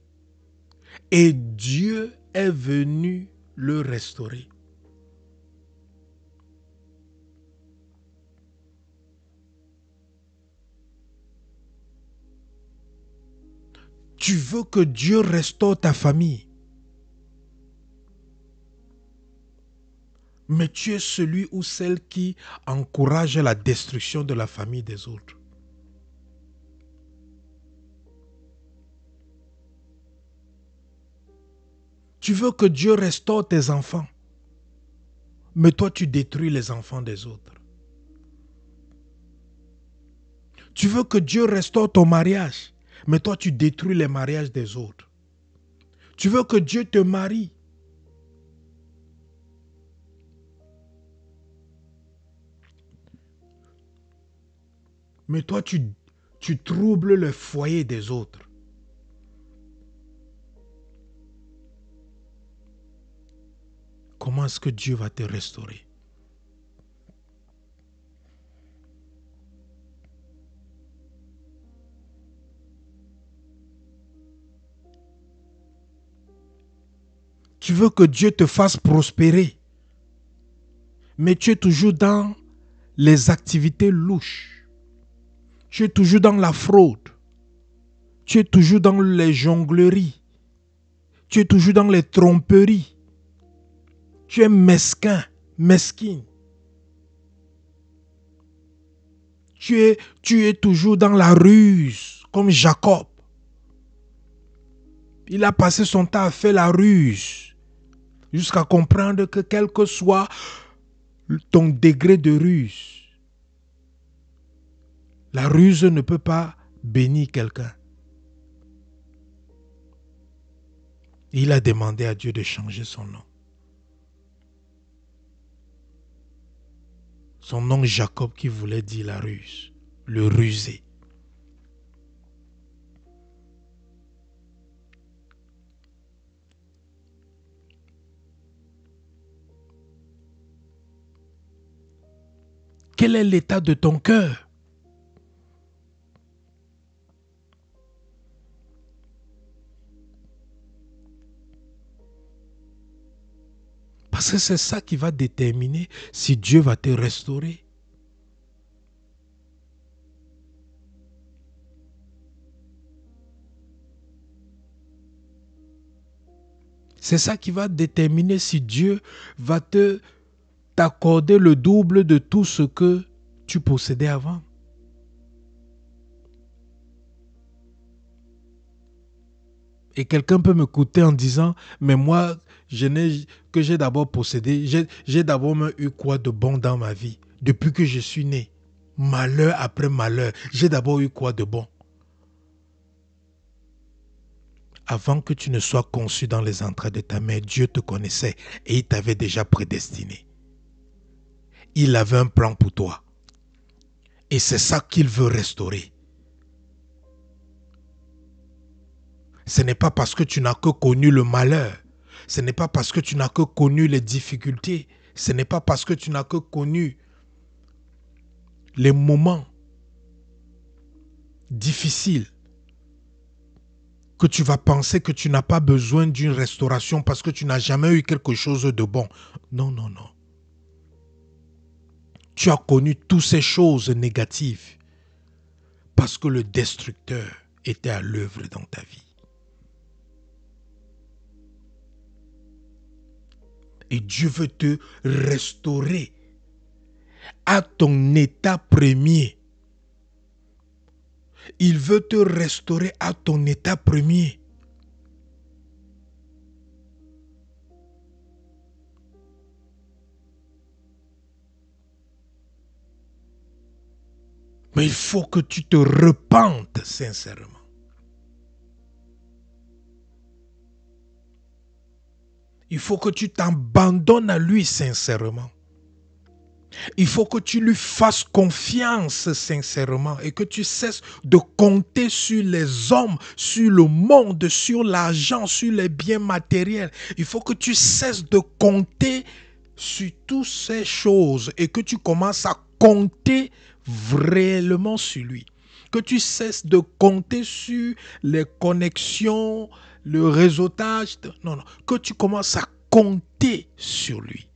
et Dieu est venu le restaurer. Tu veux que Dieu restaure ta famille, mais tu es celui ou celle qui encourage la destruction de la famille des autres. Tu veux que Dieu restaure tes enfants, mais toi tu détruis les enfants des autres. Tu veux que Dieu restaure ton mariage, mais toi tu détruis les mariages des autres. Tu veux que Dieu te marie, mais toi tu troubles le foyer des autres. Comment est-ce que Dieu va te restaurer? Tu veux que Dieu te fasse prospérer. Mais tu es toujours dans les activités louches. Tu es toujours dans la fraude. Tu es toujours dans les jongleries. Tu es toujours dans les tromperies. Tu es mesquin, mesquine. Tu es toujours dans la ruse, comme Jacob. Il a passé son temps à faire la ruse, jusqu'à comprendre que quel que soit ton degré de ruse, la ruse ne peut pas bénir quelqu'un. Il a demandé à Dieu de changer son nom. Son nom Jacob qui voulait dire la ruse, le rusé. Quel est l'état de ton cœur? Parce que c'est ça qui va déterminer si Dieu va te restaurer. C'est ça qui va déterminer si Dieu va t'accorder le double de tout ce que tu possédais avant. Et quelqu'un peut m'écouter en disant, mais moi, j'ai d'abord possédé, j'ai d'abord eu quoi de bon dans ma vie depuis que je suis né. Malheur après malheur, j'ai d'abord eu quoi de bon? Avant que tu ne sois conçu dans les entrailles de ta mère, Dieu te connaissait et il t'avait déjà prédestiné. Il avait un plan pour toi. Et c'est ça qu'il veut restaurer. Ce n'est pas parce que tu n'as que connu le malheur. Ce n'est pas parce que tu n'as que connu les difficultés. Ce n'est pas parce que tu n'as que connu les moments difficiles que tu vas penser que tu n'as pas besoin d'une restauration parce que tu n'as jamais eu quelque chose de bon. Non, non, non. Tu as connu toutes ces choses négatives parce que le destructeur était à l'œuvre dans ta vie. Et Dieu veut te restaurer à ton état premier. Il veut te restaurer à ton état premier. Mais il faut que tu te repentes sincèrement. Il faut que tu t'abandonnes à lui sincèrement. Il faut que tu lui fasses confiance sincèrement et que tu cesses de compter sur les hommes, sur le monde, sur l'argent, sur les biens matériels. Il faut que tu cesses de compter sur toutes ces choses et que tu commences à compter réellement sur lui. Que tu cesses de compter sur les connexions, le réseautage. Non, non. Que tu commences à compter sur lui.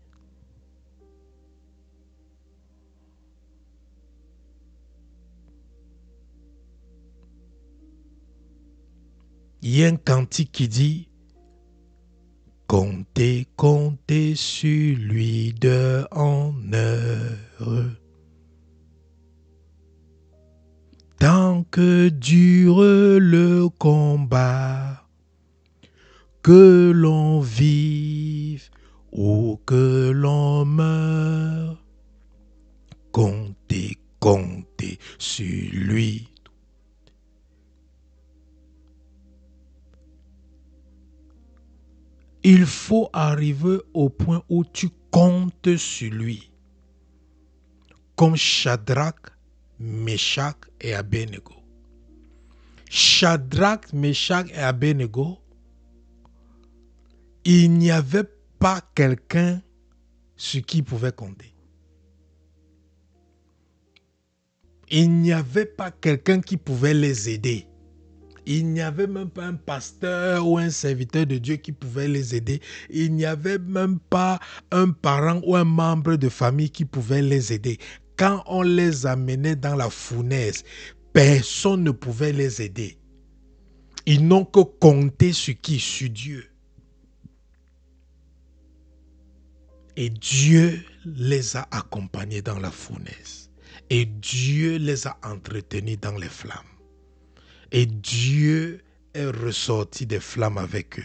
Il y a un cantique qui dit « Comptez, comptez sur lui d'heure en heure. Tant que dure le combat, que l'on vive ou que l'on meure. Comptez, comptez sur lui. » Il faut arriver au point où tu comptes sur lui. Comme Shadrach, Meshach et Abednego. Shadrach, Meshach et Abednego, il n'y avait pas quelqu'un sur qui ils pouvaient compter. Il n'y avait pas quelqu'un qui pouvait les aider. Il n'y avait même pas un pasteur ou un serviteur de Dieu qui pouvait les aider. Il n'y avait même pas un parent ou un membre de famille qui pouvait les aider. Quand on les amenait dans la fournaise, personne ne pouvait les aider. Ils n'ont que compté sur qui? Sur Dieu. Et Dieu les a accompagnés dans la fournaise. Et Dieu les a entretenus dans les flammes. Et Dieu est ressorti des flammes avec eux.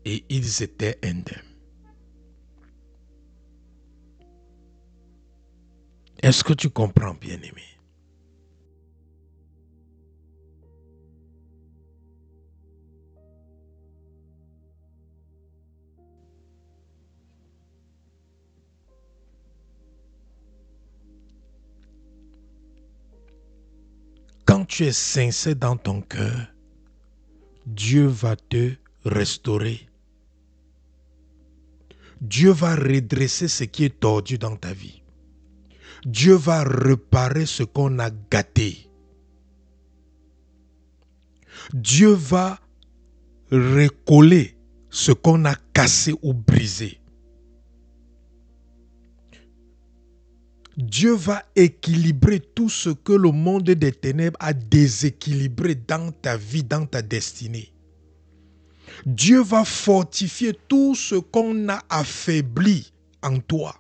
Et ils étaient indemnes. Est-ce que tu comprends, bien-aimé? Quand tu es sincère dans ton cœur, Dieu va te restaurer. Dieu va redresser ce qui est tordu dans ta vie. Dieu va réparer ce qu'on a gâté. Dieu va recoller ce qu'on a cassé ou brisé. Dieu va équilibrer tout ce que le monde des ténèbres a déséquilibré dans ta vie, dans ta destinée. Dieu va fortifier tout ce qu'on a affaibli en toi.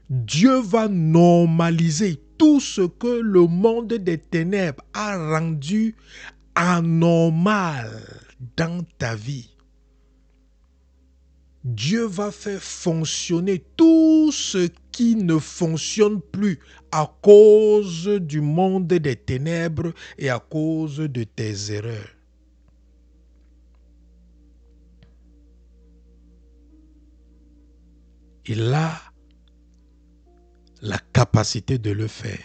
Dieu va normaliser tout ce que le monde des ténèbres a rendu anormal dans ta vie. Dieu va faire fonctionner tout ce qui ne fonctionne plus à cause du monde des ténèbres et à cause de tes erreurs. Il a la capacité de le faire.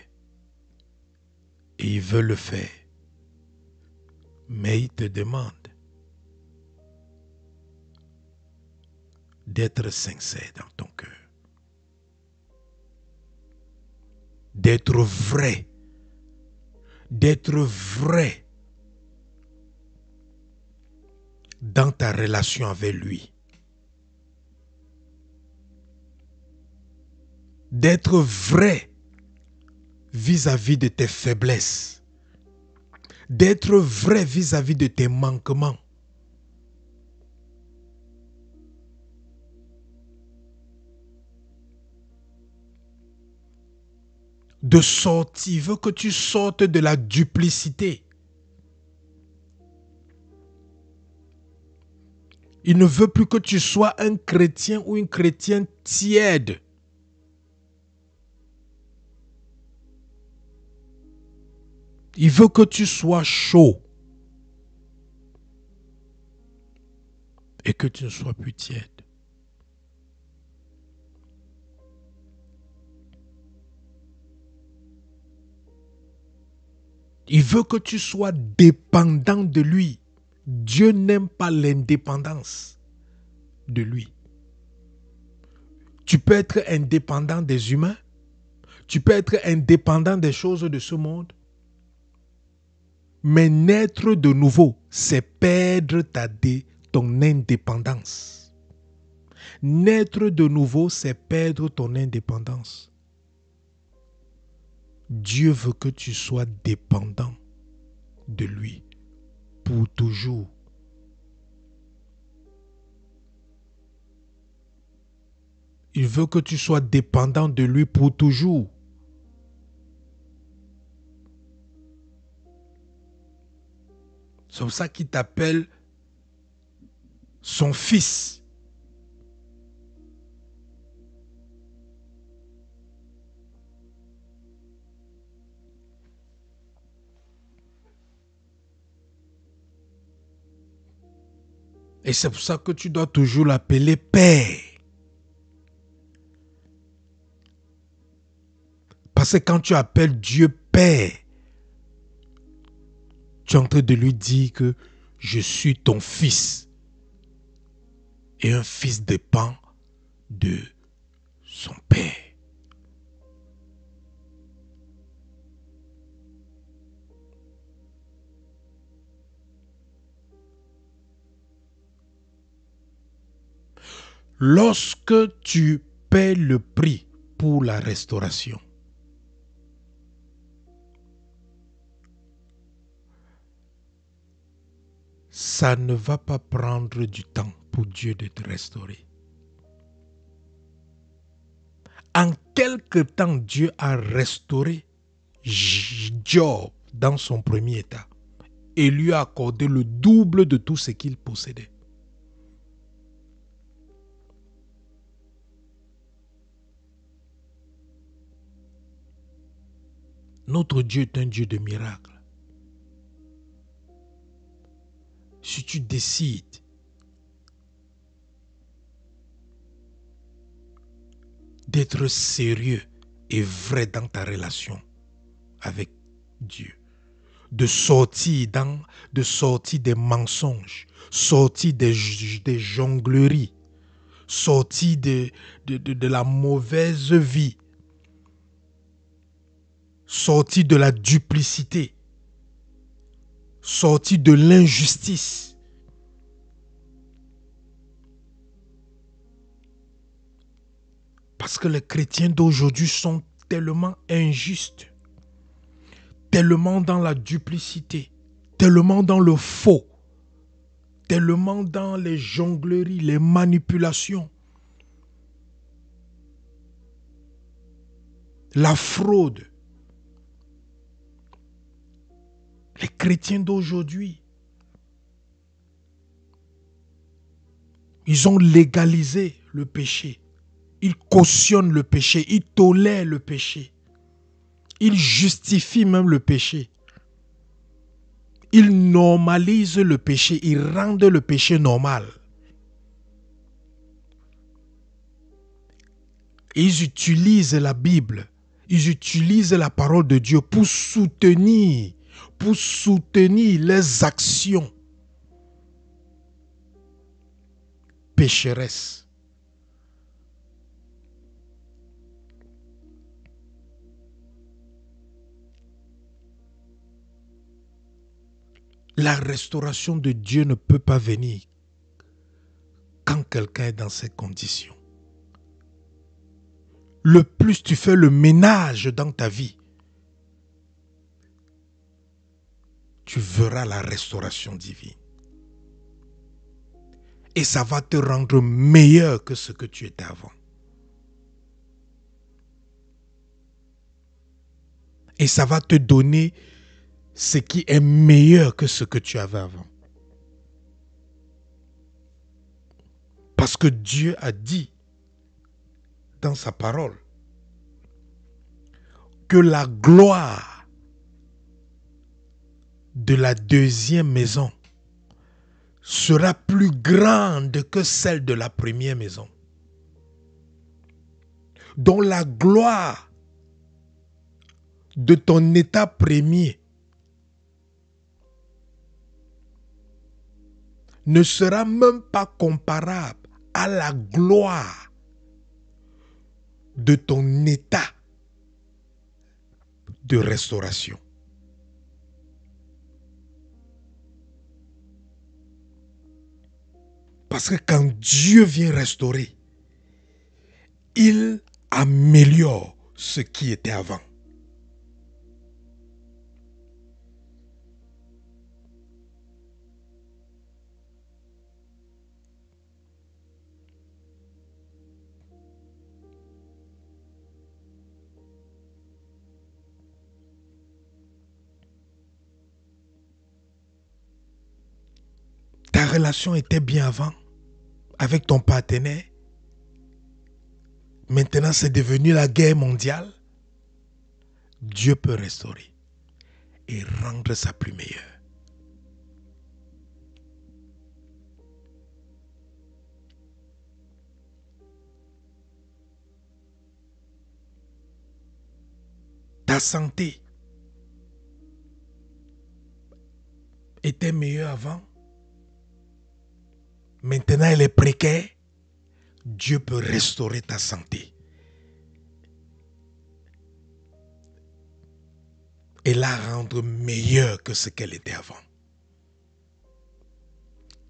Et il veut le faire. Mais il te demande d'être sincère dans ton cœur. D'être vrai. D'être vrai dans ta relation avec lui. D'être vrai vis-à-vis de tes faiblesses. D'être vrai vis-à-vis de tes manquements. De sortir, il veut que tu sortes de la duplicité. Il ne veut plus que tu sois un chrétien ou une chrétienne tiède. Il veut que tu sois chaud. Et que tu ne sois plus tiède. Il veut que tu sois dépendant de lui. Dieu n'aime pas l'indépendance de lui. Tu peux être indépendant des humains. Tu peux être indépendant des choses de ce monde. Mais naître de nouveau, c'est perdre ton indépendance. Naître de nouveau, c'est perdre ton indépendance. Dieu veut que tu sois dépendant de lui pour toujours. Il veut que tu sois dépendant de lui pour toujours. C'est pour ça qu'il t'appelle son fils. Et c'est pour ça que tu dois toujours l'appeler Père. Parce que quand tu appelles Dieu Père, tu es en train de lui dire que je suis ton fils. Et un fils dépend de son père. Lorsque tu paies le prix pour la restauration, ça ne va pas prendre du temps pour Dieu de te restaurer. En quelque temps, Dieu a restauré Job dans son premier état et lui a accordé le double de tout ce qu'il possédait. Notre Dieu est un Dieu de miracles. Si tu décides d'être sérieux et vrai dans ta relation avec Dieu, de sortir des mensonges, sortir des jongleries, sortir de la mauvaise vie, sortir de la duplicité, sortir de l'injustice. Parce que les chrétiens d'aujourd'hui sont tellement injustes, tellement dans la duplicité, tellement dans le faux, tellement dans les jongleries, les manipulations, la fraude. Les chrétiens d'aujourd'hui, ils ont légalisé le péché. Ils cautionnent le péché, ils tolèrent le péché. Ils justifient même le péché. Ils normalisent le péché, ils rendent le péché normal. Et ils utilisent la Bible, ils utilisent la parole de Dieu pour soutenir les actions pécheresses. La restauration de Dieu ne peut pas venir quand quelqu'un est dans ces conditions. Le plus tu fais le ménage dans ta vie, tu verras la restauration divine. Et ça va te rendre meilleur que ce que tu étais avant. Et ça va te donner ce qui est meilleur que ce que tu avais avant. Parce que Dieu a dit dans sa parole que la gloire de la deuxième maison sera plus grande que celle de la première maison. Donc la gloire de ton état premier ne sera même pas comparable à la gloire de ton état de restauration. Parce que quand Dieu vient restaurer, il améliore ce qui était avant. Ta relation était bien avant avec ton partenaire. Maintenant, c'est devenu la guerre mondiale. Dieu peut restaurer et rendre ça plus meilleure. Ta santé était meilleure avant. Maintenant, elle est précaire. Dieu peut restaurer ta santé et la rendre meilleure que ce qu'elle était avant.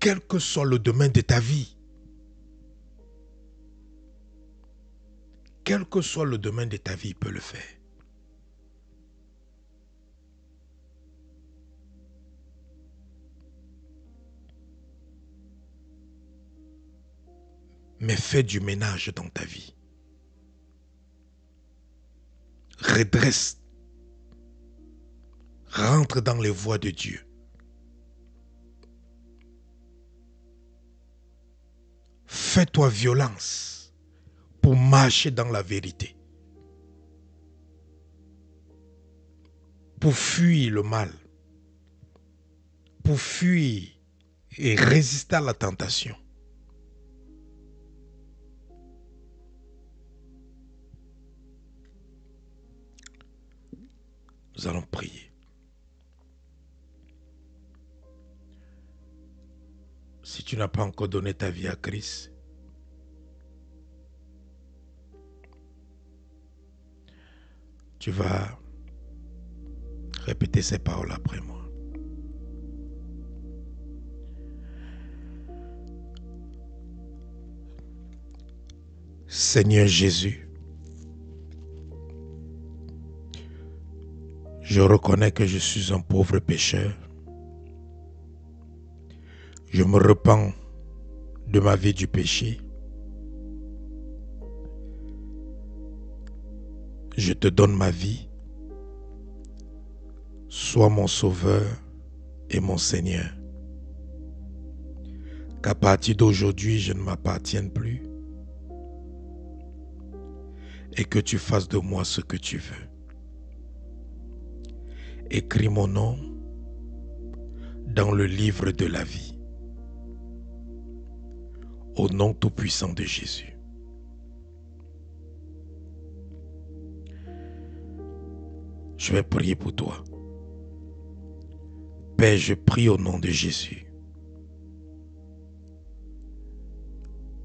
Quel que soit le domaine de ta vie, quel que soit le domaine de ta vie, il peut le faire. Mais fais du ménage dans ta vie. Redresse. Rentre dans les voies de Dieu. Fais-toi violence pour marcher dans la vérité. Pour fuir le mal. Pour fuir et résister à la tentation. Nous allons prier. Si tu n'as pas encore donné ta vie à Christ, tu vas répéter ces paroles après moi. Seigneur Jésus, je reconnais que je suis un pauvre pécheur. Je me repens de ma vie du péché. Je te donne ma vie. Sois mon sauveur et mon Seigneur. Qu'à partir d'aujourd'hui, je ne m'appartienne plus. Et que tu fasses de moi ce que tu veux. Écris mon nom dans le livre de la vie. Au nom tout-puissant de Jésus. Je vais prier pour toi. Père, je prie au nom de Jésus.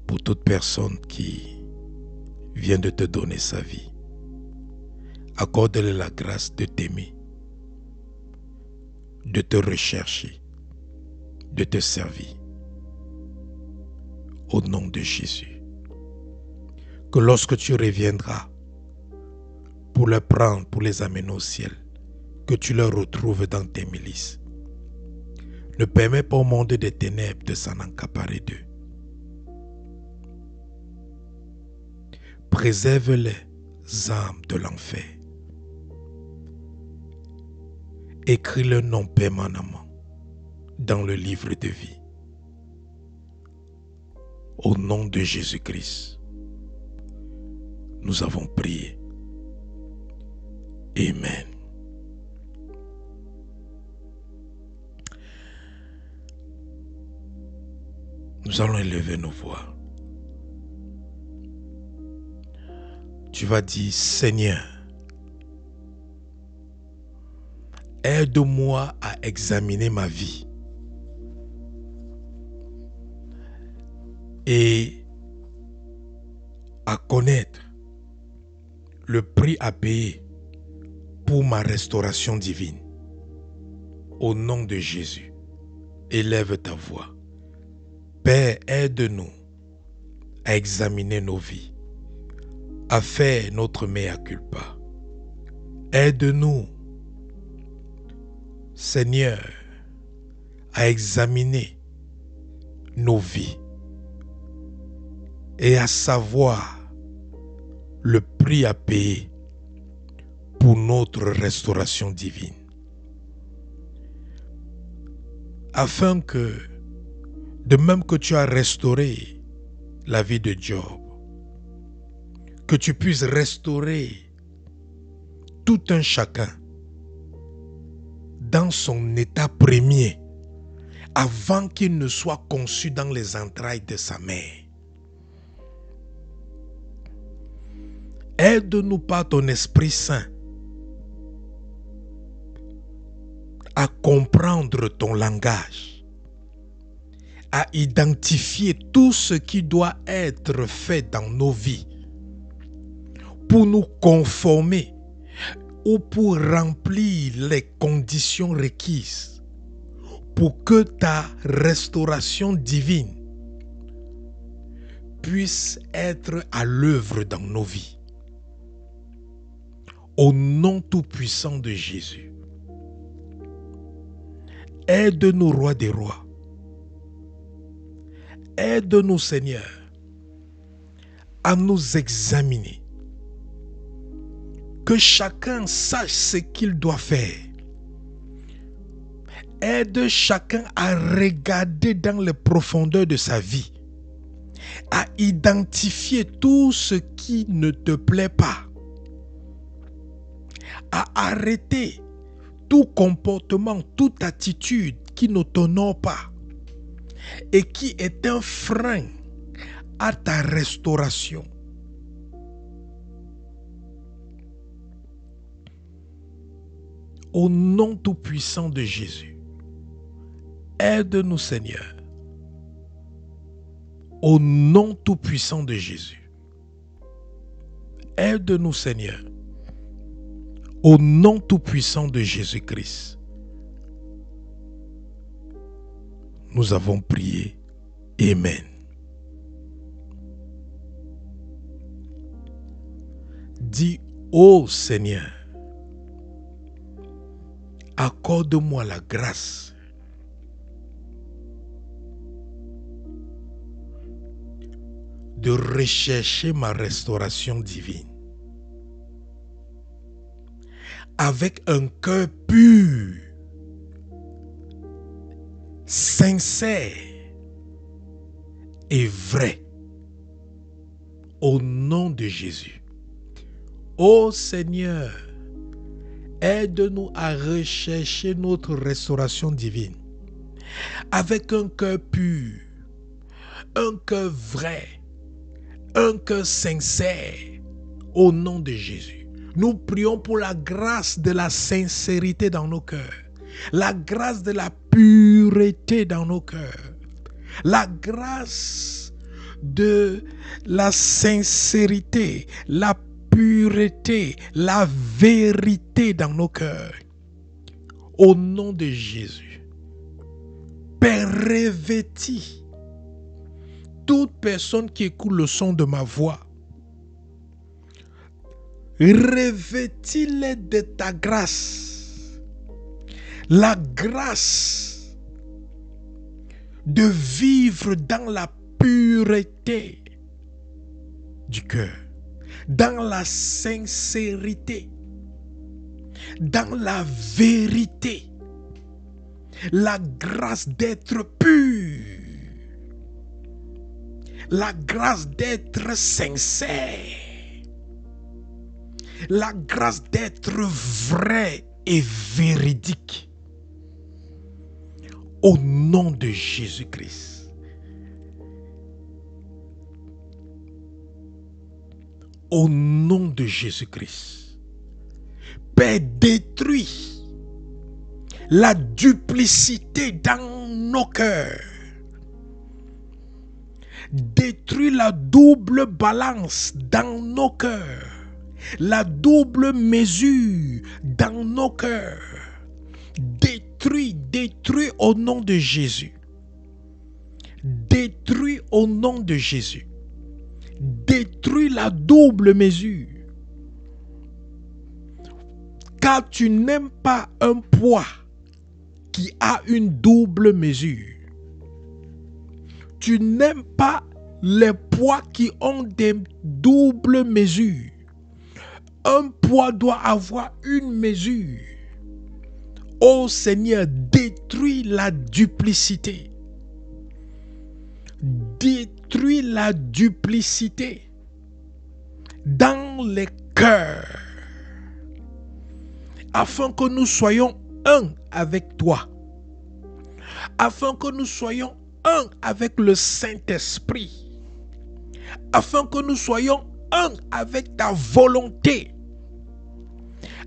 Pour toute personne qui vient de te donner sa vie. Accorde-lui la grâce de t'aimer, de te rechercher, de te servir. Au nom de Jésus. Que lorsque tu reviendras pour les prendre, pour les amener au ciel, que tu les retrouves dans tes milices. Ne permets pas au monde des ténèbres de s'en accaparer d'eux. Préserve les âmes de l'enfer. Écris le nom permanemment dans le livre de vie. Au nom de Jésus-Christ, nous avons prié. Amen. Nous allons élever nos voix. Tu vas dire, Seigneur, aide-moi à examiner ma vie. Et à connaître le prix à payer pour ma restauration divine. Au nom de Jésus, élève ta voix. Père, aide-nous à examiner nos vies, à faire notre mea culpa. Aide-nous, Seigneur, à examiner nos vies et à savoir le prix à payer pour notre restauration divine. Afin que, de même que tu as restauré la vie de Job, que tu puisses restaurer tout un chacun dans son état premier, avant qu'il ne soit conçu dans les entrailles de sa mère. Aide-nous par ton Esprit Saint à comprendre ton langage, à identifier tout ce qui doit être fait dans nos vies pour nous conformer ou pour remplir les conditions requises pour que ta restauration divine puisse être à l'œuvre dans nos vies. Au nom tout-puissant de Jésus. Aide-nous, roi des rois. Aide-nous, Seigneur, à nous examiner. Que chacun sache ce qu'il doit faire. Aide chacun à regarder dans les profondeurs de sa vie, à identifier tout ce qui ne te plaît pas, à arrêter tout comportement, toute attitude qui ne t'honore pas et qui est un frein à ta restauration. Au nom tout-puissant de Jésus, aide-nous, Seigneur. Au nom tout-puissant de Jésus, aide-nous, Seigneur. Au nom tout-puissant de Jésus-Christ, nous avons prié. Amen. Dis, ô Seigneur, accorde-moi la grâce de rechercher ma restauration divine avec un cœur pur, sincère et vrai, au nom de Jésus. Ô Seigneur, aide-nous à rechercher notre restauration divine avec un cœur pur, un cœur vrai, un cœur sincère, au nom de Jésus. Nous prions pour la grâce de la sincérité dans nos cœurs, la grâce de la pureté dans nos cœurs, la grâce de la sincérité, la pureté, la vérité dans nos cœurs. Au nom de Jésus, Père, revêtis toute personne qui écoute le son de ma voix. Revêtis-les de ta grâce. La grâce de vivre dans la pureté du cœur, dans la sincérité, dans la vérité. La grâce d'être pur. La grâce d'être sincère. La grâce d'être vrai et véridique. Au nom de Jésus-Christ. Au nom de Jésus-Christ. Père, détruis la duplicité dans nos cœurs. Détruis la double balance dans nos cœurs. La double mesure dans nos cœurs. Détruis au nom de Jésus. Détruis au nom de Jésus. Détruis la double mesure. Car tu n'aimes pas un poids qui a une double mesure. Tu n'aimes pas les poids qui ont des doubles mesures. Un poids doit avoir une mesure. Ô Seigneur, détruis la duplicité. Détruis la duplicité dans les cœurs, afin que nous soyons un avec toi, afin que nous soyons un avec le Saint-Esprit, afin que nous soyons un avec ta volonté,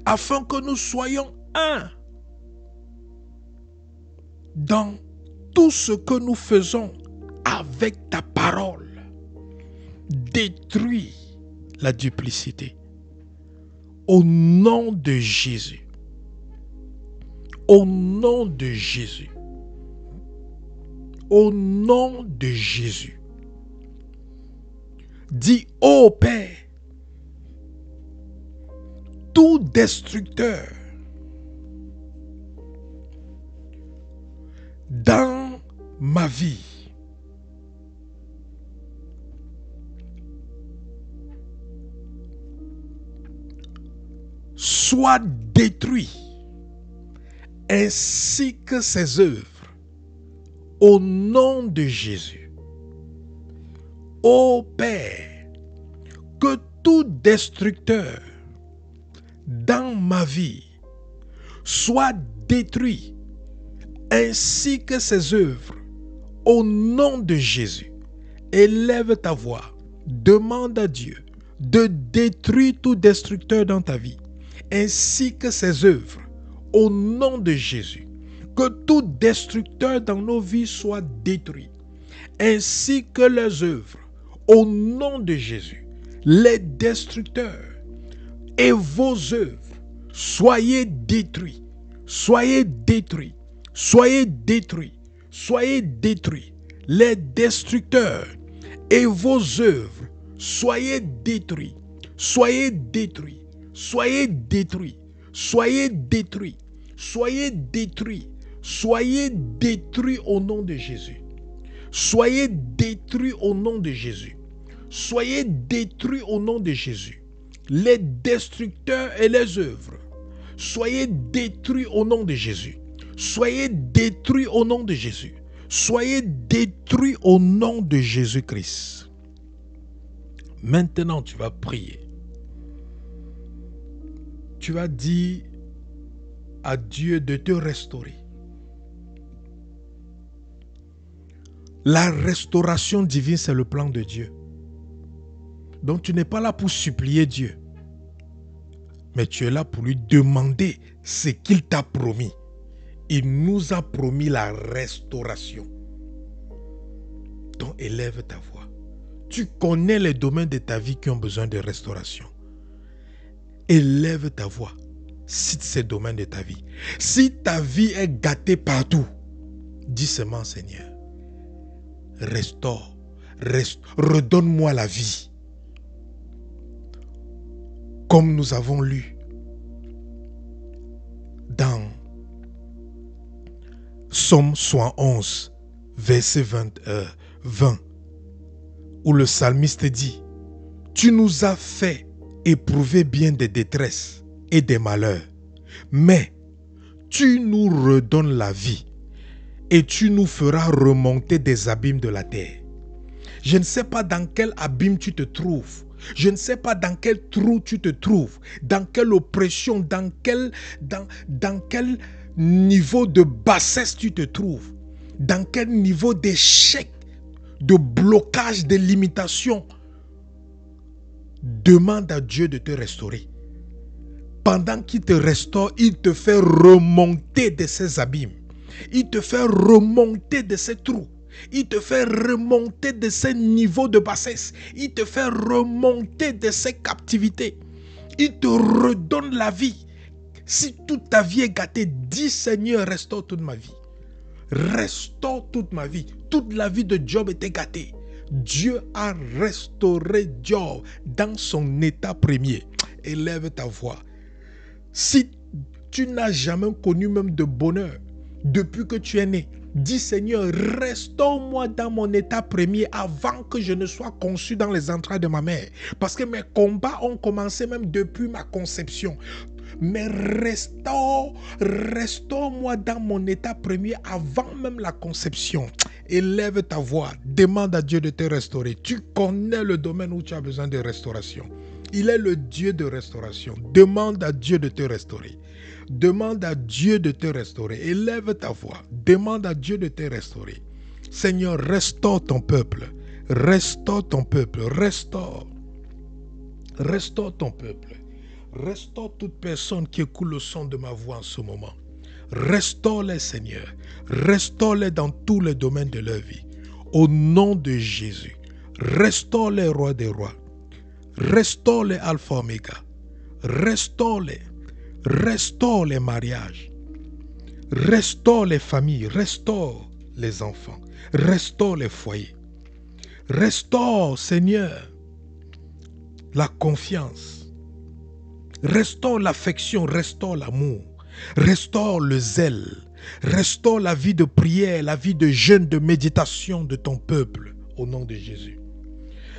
afin que nous soyons un dans tout ce que nous faisons avec ta parole. Détruis la duplicité. Au nom de Jésus. Au nom de Jésus. Au nom de Jésus. Dis, ô Père, tout destructeur dans ma vie soit détruit, ainsi que ses œuvres, au nom de Jésus. Ô Père, que tout destructeur dans ma vie soit détruit, ainsi que ses œuvres, au nom de Jésus. Élève ta voix, demande à Dieu de détruire tout destructeur dans ta vie, ainsi que ses œuvres, au nom de Jésus. Que tout destructeur dans nos vies soit détruit, ainsi que leurs œuvres, au nom de Jésus. Les destructeurs et vos œuvres, soyez détruits, soyez détruits, soyez détruits, soyez détruits. Les destructeurs et vos œuvres, soyez détruits, soyez détruits, soyez détruits, soyez détruits, soyez détruits, soyez détruits au nom de Jésus. Soyez détruits au nom de Jésus. Soyez détruits au nom de Jésus. Les destructeurs et les œuvres, soyez détruits au nom de Jésus. Soyez détruits au nom de Jésus. Soyez détruits au nom de Jésus-Christ. Maintenant, tu vas prier. Tu vas dire à Dieu de te restaurer. La restauration divine, c'est le plan de Dieu. Donc tu n'es pas là pour supplier Dieu, mais tu es là pour lui demander ce qu'il t'a promis. Il nous a promis la restauration. Donc élève ta voix. Tu connais les domaines de ta vie qui ont besoin de restauration. Élève ta voix. Cite ces domaines de ta vie. Si ta vie est gâtée partout, dis seulement Seigneur, restaure, redonne-moi la vie. Comme nous avons lu dans Psaume 71, verset 20, où le psalmiste dit, « Tu nous as fait éprouver bien des détresses et des malheurs, mais tu nous redonnes la vie et tu nous feras remonter des abîmes de la terre. » Je ne sais pas dans quel abîme tu te trouves. Je ne sais pas dans quel trou tu te trouves, dans quelle oppression, dans quel niveau de bassesse tu te trouves, dans quel niveau d'échec, de blocage, de limitation. Demande à Dieu de te restaurer. Pendant qu'il te restaure, il te fait remonter de ces abîmes. Il te fait remonter de ces trous. Il te fait remonter de ces niveaux de bassesse. Il te fait remonter de ces captivités. Il te redonne la vie. Si toute ta vie est gâtée, dis Seigneur, restaure toute ma vie. Restaure toute ma vie. Toute la vie de Job était gâtée. Dieu a restauré Job dans son état premier. Élève ta voix. Si tu n'as jamais connu même de bonheur depuis que tu es né, dis Seigneur, restaure-moi dans mon état premier avant que je ne sois conçu dans les entrailles de ma mère. Parce que mes combats ont commencé même depuis ma conception. Mais restaure-moi dans mon état premier avant même la conception. Élève ta voix, demande à Dieu de te restaurer. Tu connais le domaine où tu as besoin de restauration. Il est le Dieu de restauration. Demande à Dieu de te restaurer. Demande à Dieu de te restaurer. Élève ta voix. Demande à Dieu de te restaurer. Seigneur, restaure ton peuple. Restaure ton peuple. Restaure. Restaure ton peuple. Restaure toute personne qui écoute le son de ma voix en ce moment. Restaure-les, Seigneur. Restaure-les dans tous les domaines de leur vie. Au nom de Jésus. Restaure-les, roi des rois. Restaure les alpha oméga. Restaure-les. Restaure les mariages. Restaure les familles. Restaure les enfants. Restaure les foyers. Restaure, Seigneur, la confiance. Restaure l'affection, restaure l'amour, restaure le zèle, restaure la vie de prière, la vie de jeûne, de méditation de ton peuple, au nom de Jésus.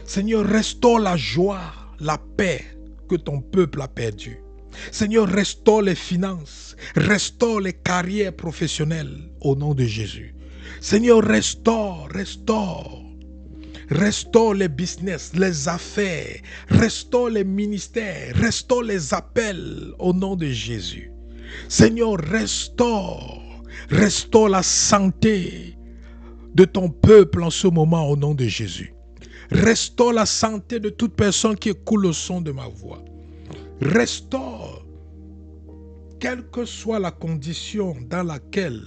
Seigneur, restaure la joie, la paix que ton peuple a perdue. Seigneur, restaure les finances, restaure les carrières professionnelles, au nom de Jésus. Seigneur, restaure les business, les affaires, restaure les ministères, restaure les appels au nom de Jésus. Seigneur, restaure la santé de ton peuple en ce moment au nom de Jésus. Restaure la santé de toute personne qui écoute le son de ma voix. Restaure, quelle que soit la condition dans laquelle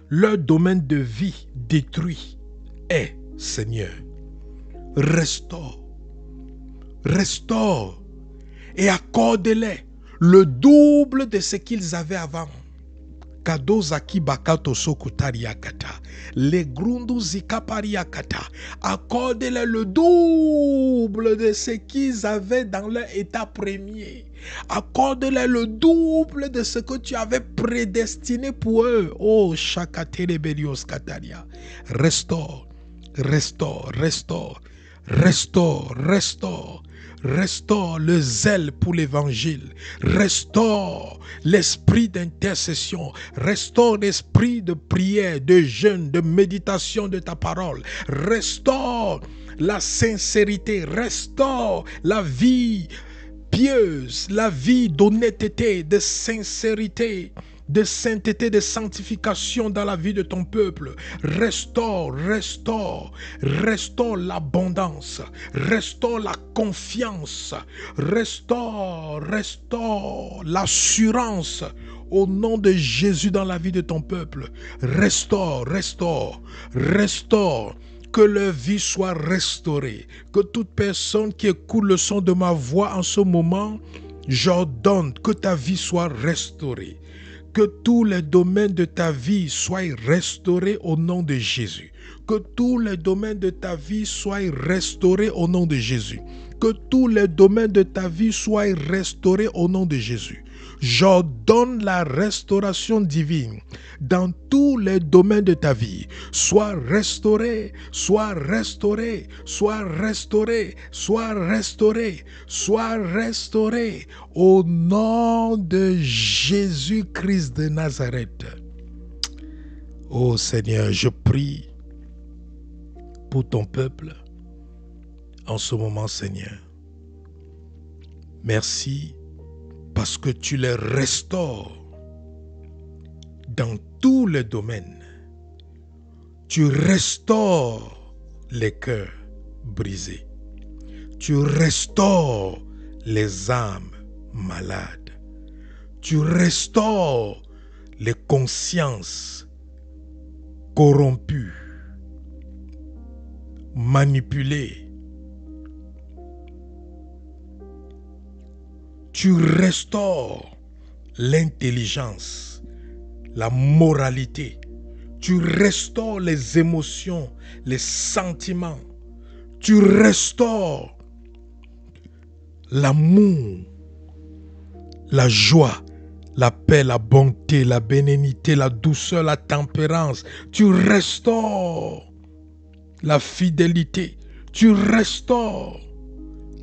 leur domaine de vie détruit est, Seigneur. Restaure et accorde-les le double de ce qu'ils avaient avant. Kadozaki bakato sokutariakata, les grunduzikapariakata, accorde-les le double de ce qu'ils avaient dans leur état premier. Accorde-les le double de ce que tu avais prédestiné pour eux. Oh, Shakaterebelios Kataria. Restaure le zèle pour l'évangile. Restaure l'esprit d'intercession. Restaure l'esprit de prière, de jeûne, de méditation de ta parole. Restaure la sincérité. Restaure la vie pieuse, la vie d'honnêteté, de sincérité, de sainteté, de sanctification dans la vie de ton peuple. Restaure l'abondance, restaure la confiance, restaure l'assurance au nom de Jésus dans la vie de ton peuple. Restaure, que leur vie soit restaurée, que toute personne qui écoute le son de ma voix en ce moment, j'ordonne que ta vie soit restaurée. Que tous les domaines de ta vie soient restaurés au nom de Jésus. Que tous les domaines de ta vie soient restaurés au nom de Jésus. Que tous les domaines de ta vie soient restaurés au nom de Jésus. J'ordonne la restauration divine dans tous les domaines de ta vie. Sois restauré au nom de Jésus-Christ de Nazareth. Oh Seigneur, je prie pour ton peuple en ce moment, Seigneur. Merci parce que tu les restaures dans tous les domaines. Tu restaures les cœurs brisés. Tu restaures les âmes malades. Tu restaures les consciences corrompues, manipulées. Tu restaures l'intelligence, la moralité. Tu restaures les émotions, les sentiments. Tu restaures l'amour, la joie, la paix, la bonté, la bénignité, la douceur, la tempérance. Tu restaures la fidélité. Tu restaures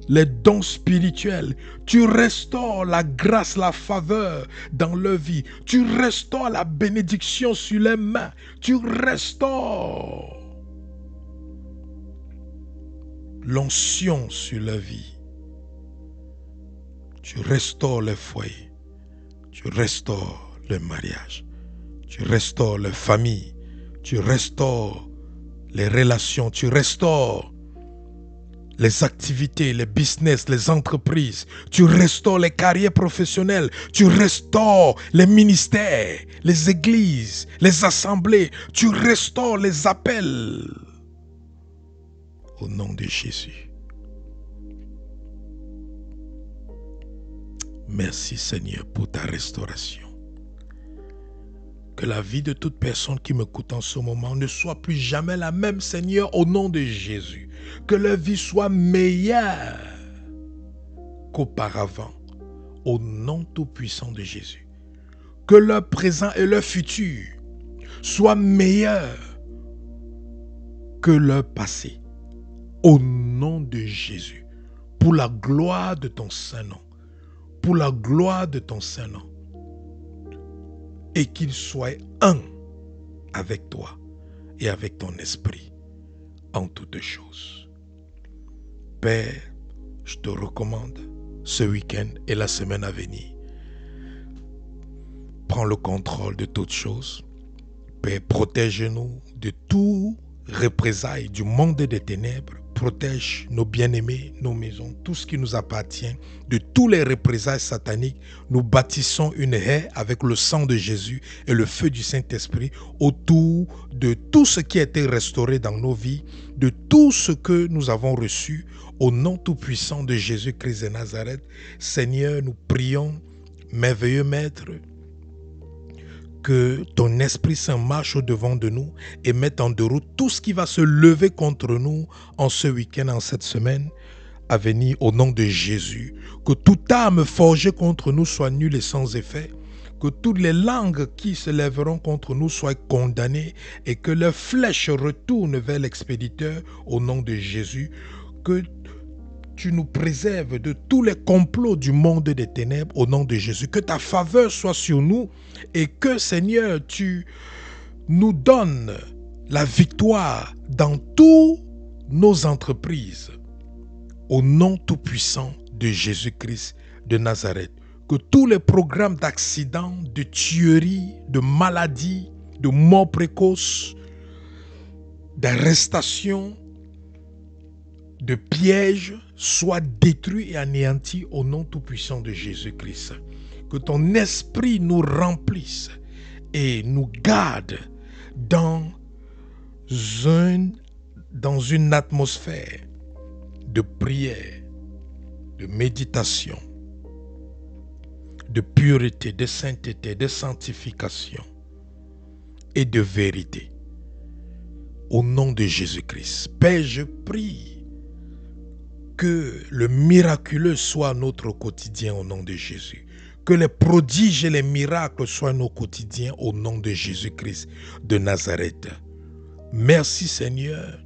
les dons spirituels. Tu restaures la grâce, la faveur dans leur vie. Tu restaures la bénédiction sur les mains. Tu restaures l'onction sur leur vie. Tu restaures les foyers. Tu restaures le mariage. Tu restaures les familles. Tu restaures les relations. Tu restaures les activités, les business, les entreprises. Tu restaures les carrières professionnelles. Tu restaures les ministères, les églises, les assemblées. Tu restaures les appels. Au nom de Jésus. Merci Seigneur pour ta restauration. Que la vie de toute personne qui m'écoute en ce moment ne soit plus jamais la même, Seigneur, au nom de Jésus. Que leur vie soit meilleure qu'auparavant, au nom tout-puissant de Jésus. Que leur présent et leur futur soient meilleurs que leur passé. Au nom de Jésus, pour la gloire de ton Saint-Nom, pour la gloire de ton Saint-Nom, et qu'ils soient un avec toi et avec ton esprit en toutes choses. Père, je te recommande ce week-end et la semaine à venir. Prends le contrôle de toutes choses. Père, protège-nous de tout représailles du monde des ténèbres. Protège nos bien-aimés, nos maisons, tout ce qui nous appartient, de tous les représailles sataniques. Nous bâtissons une haie avec le sang de Jésus et le feu du Saint-Esprit autour de tout ce qui a été restauré dans nos vies, de tout ce que nous avons reçu au nom tout-puissant de Jésus-Christ de Nazareth. Seigneur, nous prions, merveilleux Maître, que ton Esprit Saint marche au-devant de nous et mette en déroute tout ce qui va se lever contre nous en ce week-end, en cette semaine à venir, au nom de Jésus. Que toute arme forgée contre nous soit nulle et sans effet. Que toutes les langues qui se lèveront contre nous soient condamnées et que leurs flèches retournent vers l'expéditeur au nom de Jésus. Que tu nous préserves de tous les complots du monde des ténèbres au nom de Jésus. Que ta faveur soit sur nous et que, Seigneur, tu nous donnes la victoire dans toutes nos entreprises au nom tout-puissant de Jésus-Christ de Nazareth. Que tous les programmes d'accidents, de tueries, de maladies, de morts précoces, d'arrestations, de pièges soient détruits et anéantis au nom tout-puissant de Jésus-Christ. Que ton esprit nous remplisse et nous garde dans une atmosphère de prière, de méditation, de pureté, de sainteté, de sanctification et de vérité. Au nom de Jésus-Christ. Père, je prie que le miraculeux soit notre quotidien au nom de Jésus. Que les prodiges et les miracles soient nos quotidiens au nom de Jésus-Christ de Nazareth. Merci Seigneur,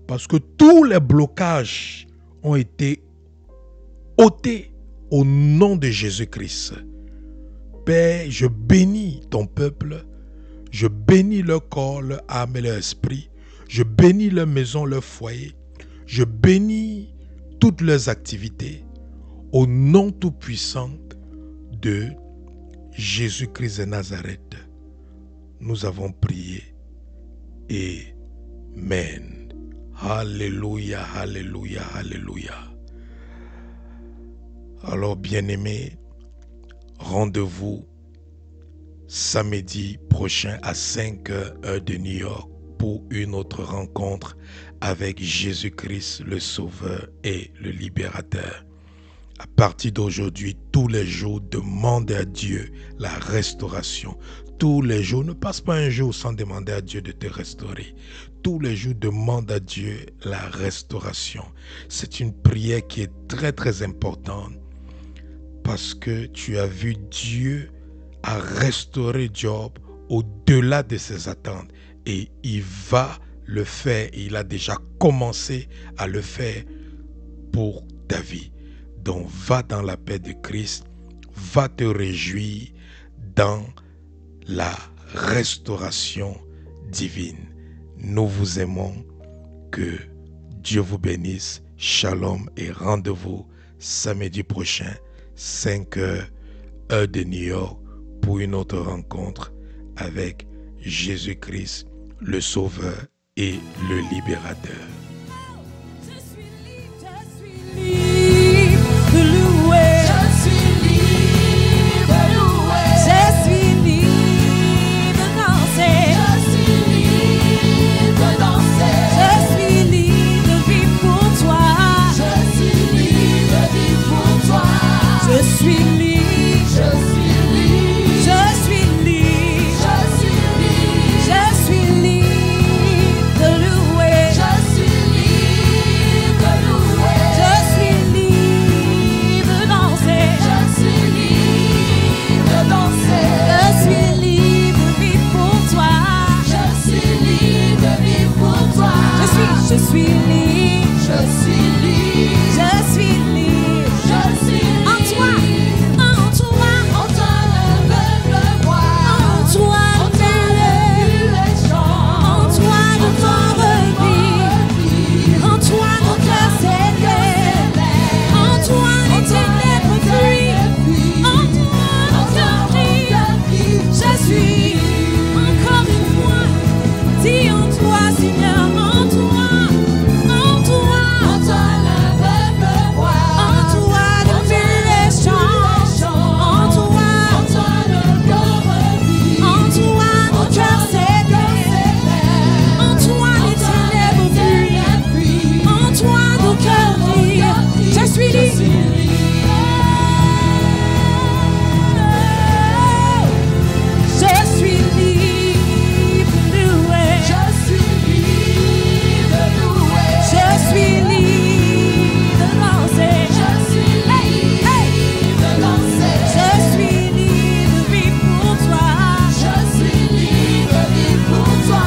parce que tous les blocages ont été ôtés au nom de Jésus-Christ. Père, je bénis ton peuple, je bénis leur corps, leur âme et leur esprit, je bénis leur maison, leur foyer, je bénis toutes leurs activités au nom tout-puissant de Jésus-Christ de Nazareth. Nous avons prié. Amen. Alléluia, alléluia, alléluia. Alors, bien-aimés, rendez-vous samedi prochain à 5h heure de New York pour une autre rencontre avec Jésus-Christ, le Sauveur et le Libérateur. À partir d'aujourd'hui, tous les jours, demande à Dieu la restauration. Tous les jours, ne passe pas un jour sans demander à Dieu de te restaurer. Tous les jours, demande à Dieu la restauration. C'est une prière qui est très très importante parce que tu as vu Dieu a restauré Job au-delà de ses attentes et il va le faire. Il a déjà commencé à le faire pour ta vie. Donc va dans la paix de Christ, va te réjouir dans la restauration divine. Nous vous aimons, que Dieu vous bénisse, shalom et rendez-vous samedi prochain, 5h heure de New York pour une autre rencontre avec Jésus-Christ, le Sauveur et le Libérateur. Je suis libre de louer. Je suis Je suis libre, je suis libre, je suis libre. je suis libre. En toi, en toi, En toi le peuple voit, en toi, en toi le muet chante, en toi le corps revit, en toi nos cœurs s'élèvent, en toi les ténèbres fuient, en toi nos cœurs crient. Je suis encore une fois, dis en toi, Seigneur, en toi, en toi, en toi le peuple voit, en toi le muet chante, en toi, en toi le corps revit, en toi nos cœurs s'élèvent, en toi les ténèbres fuient, en toi nos cœurs crient. Je suis libre. Je suis libre de louer. je suis libre de louer, Je suis libre de danser. je suis libre de danser, Je suis libre de vivre pour toi. je suis libre de vivre pour toi,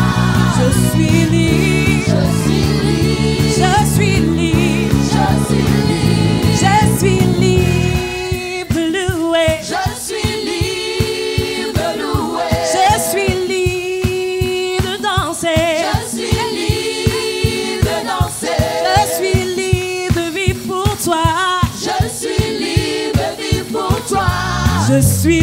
Je suis libre. je suis libre, Je suis libre. je suis libre, Je suis libre de louer. je suis libre de louer, Je suis libre de danser. je suis libre de danser, Je suis libre de vivre pour toi. je suis libre de vivre pour toi, Je suis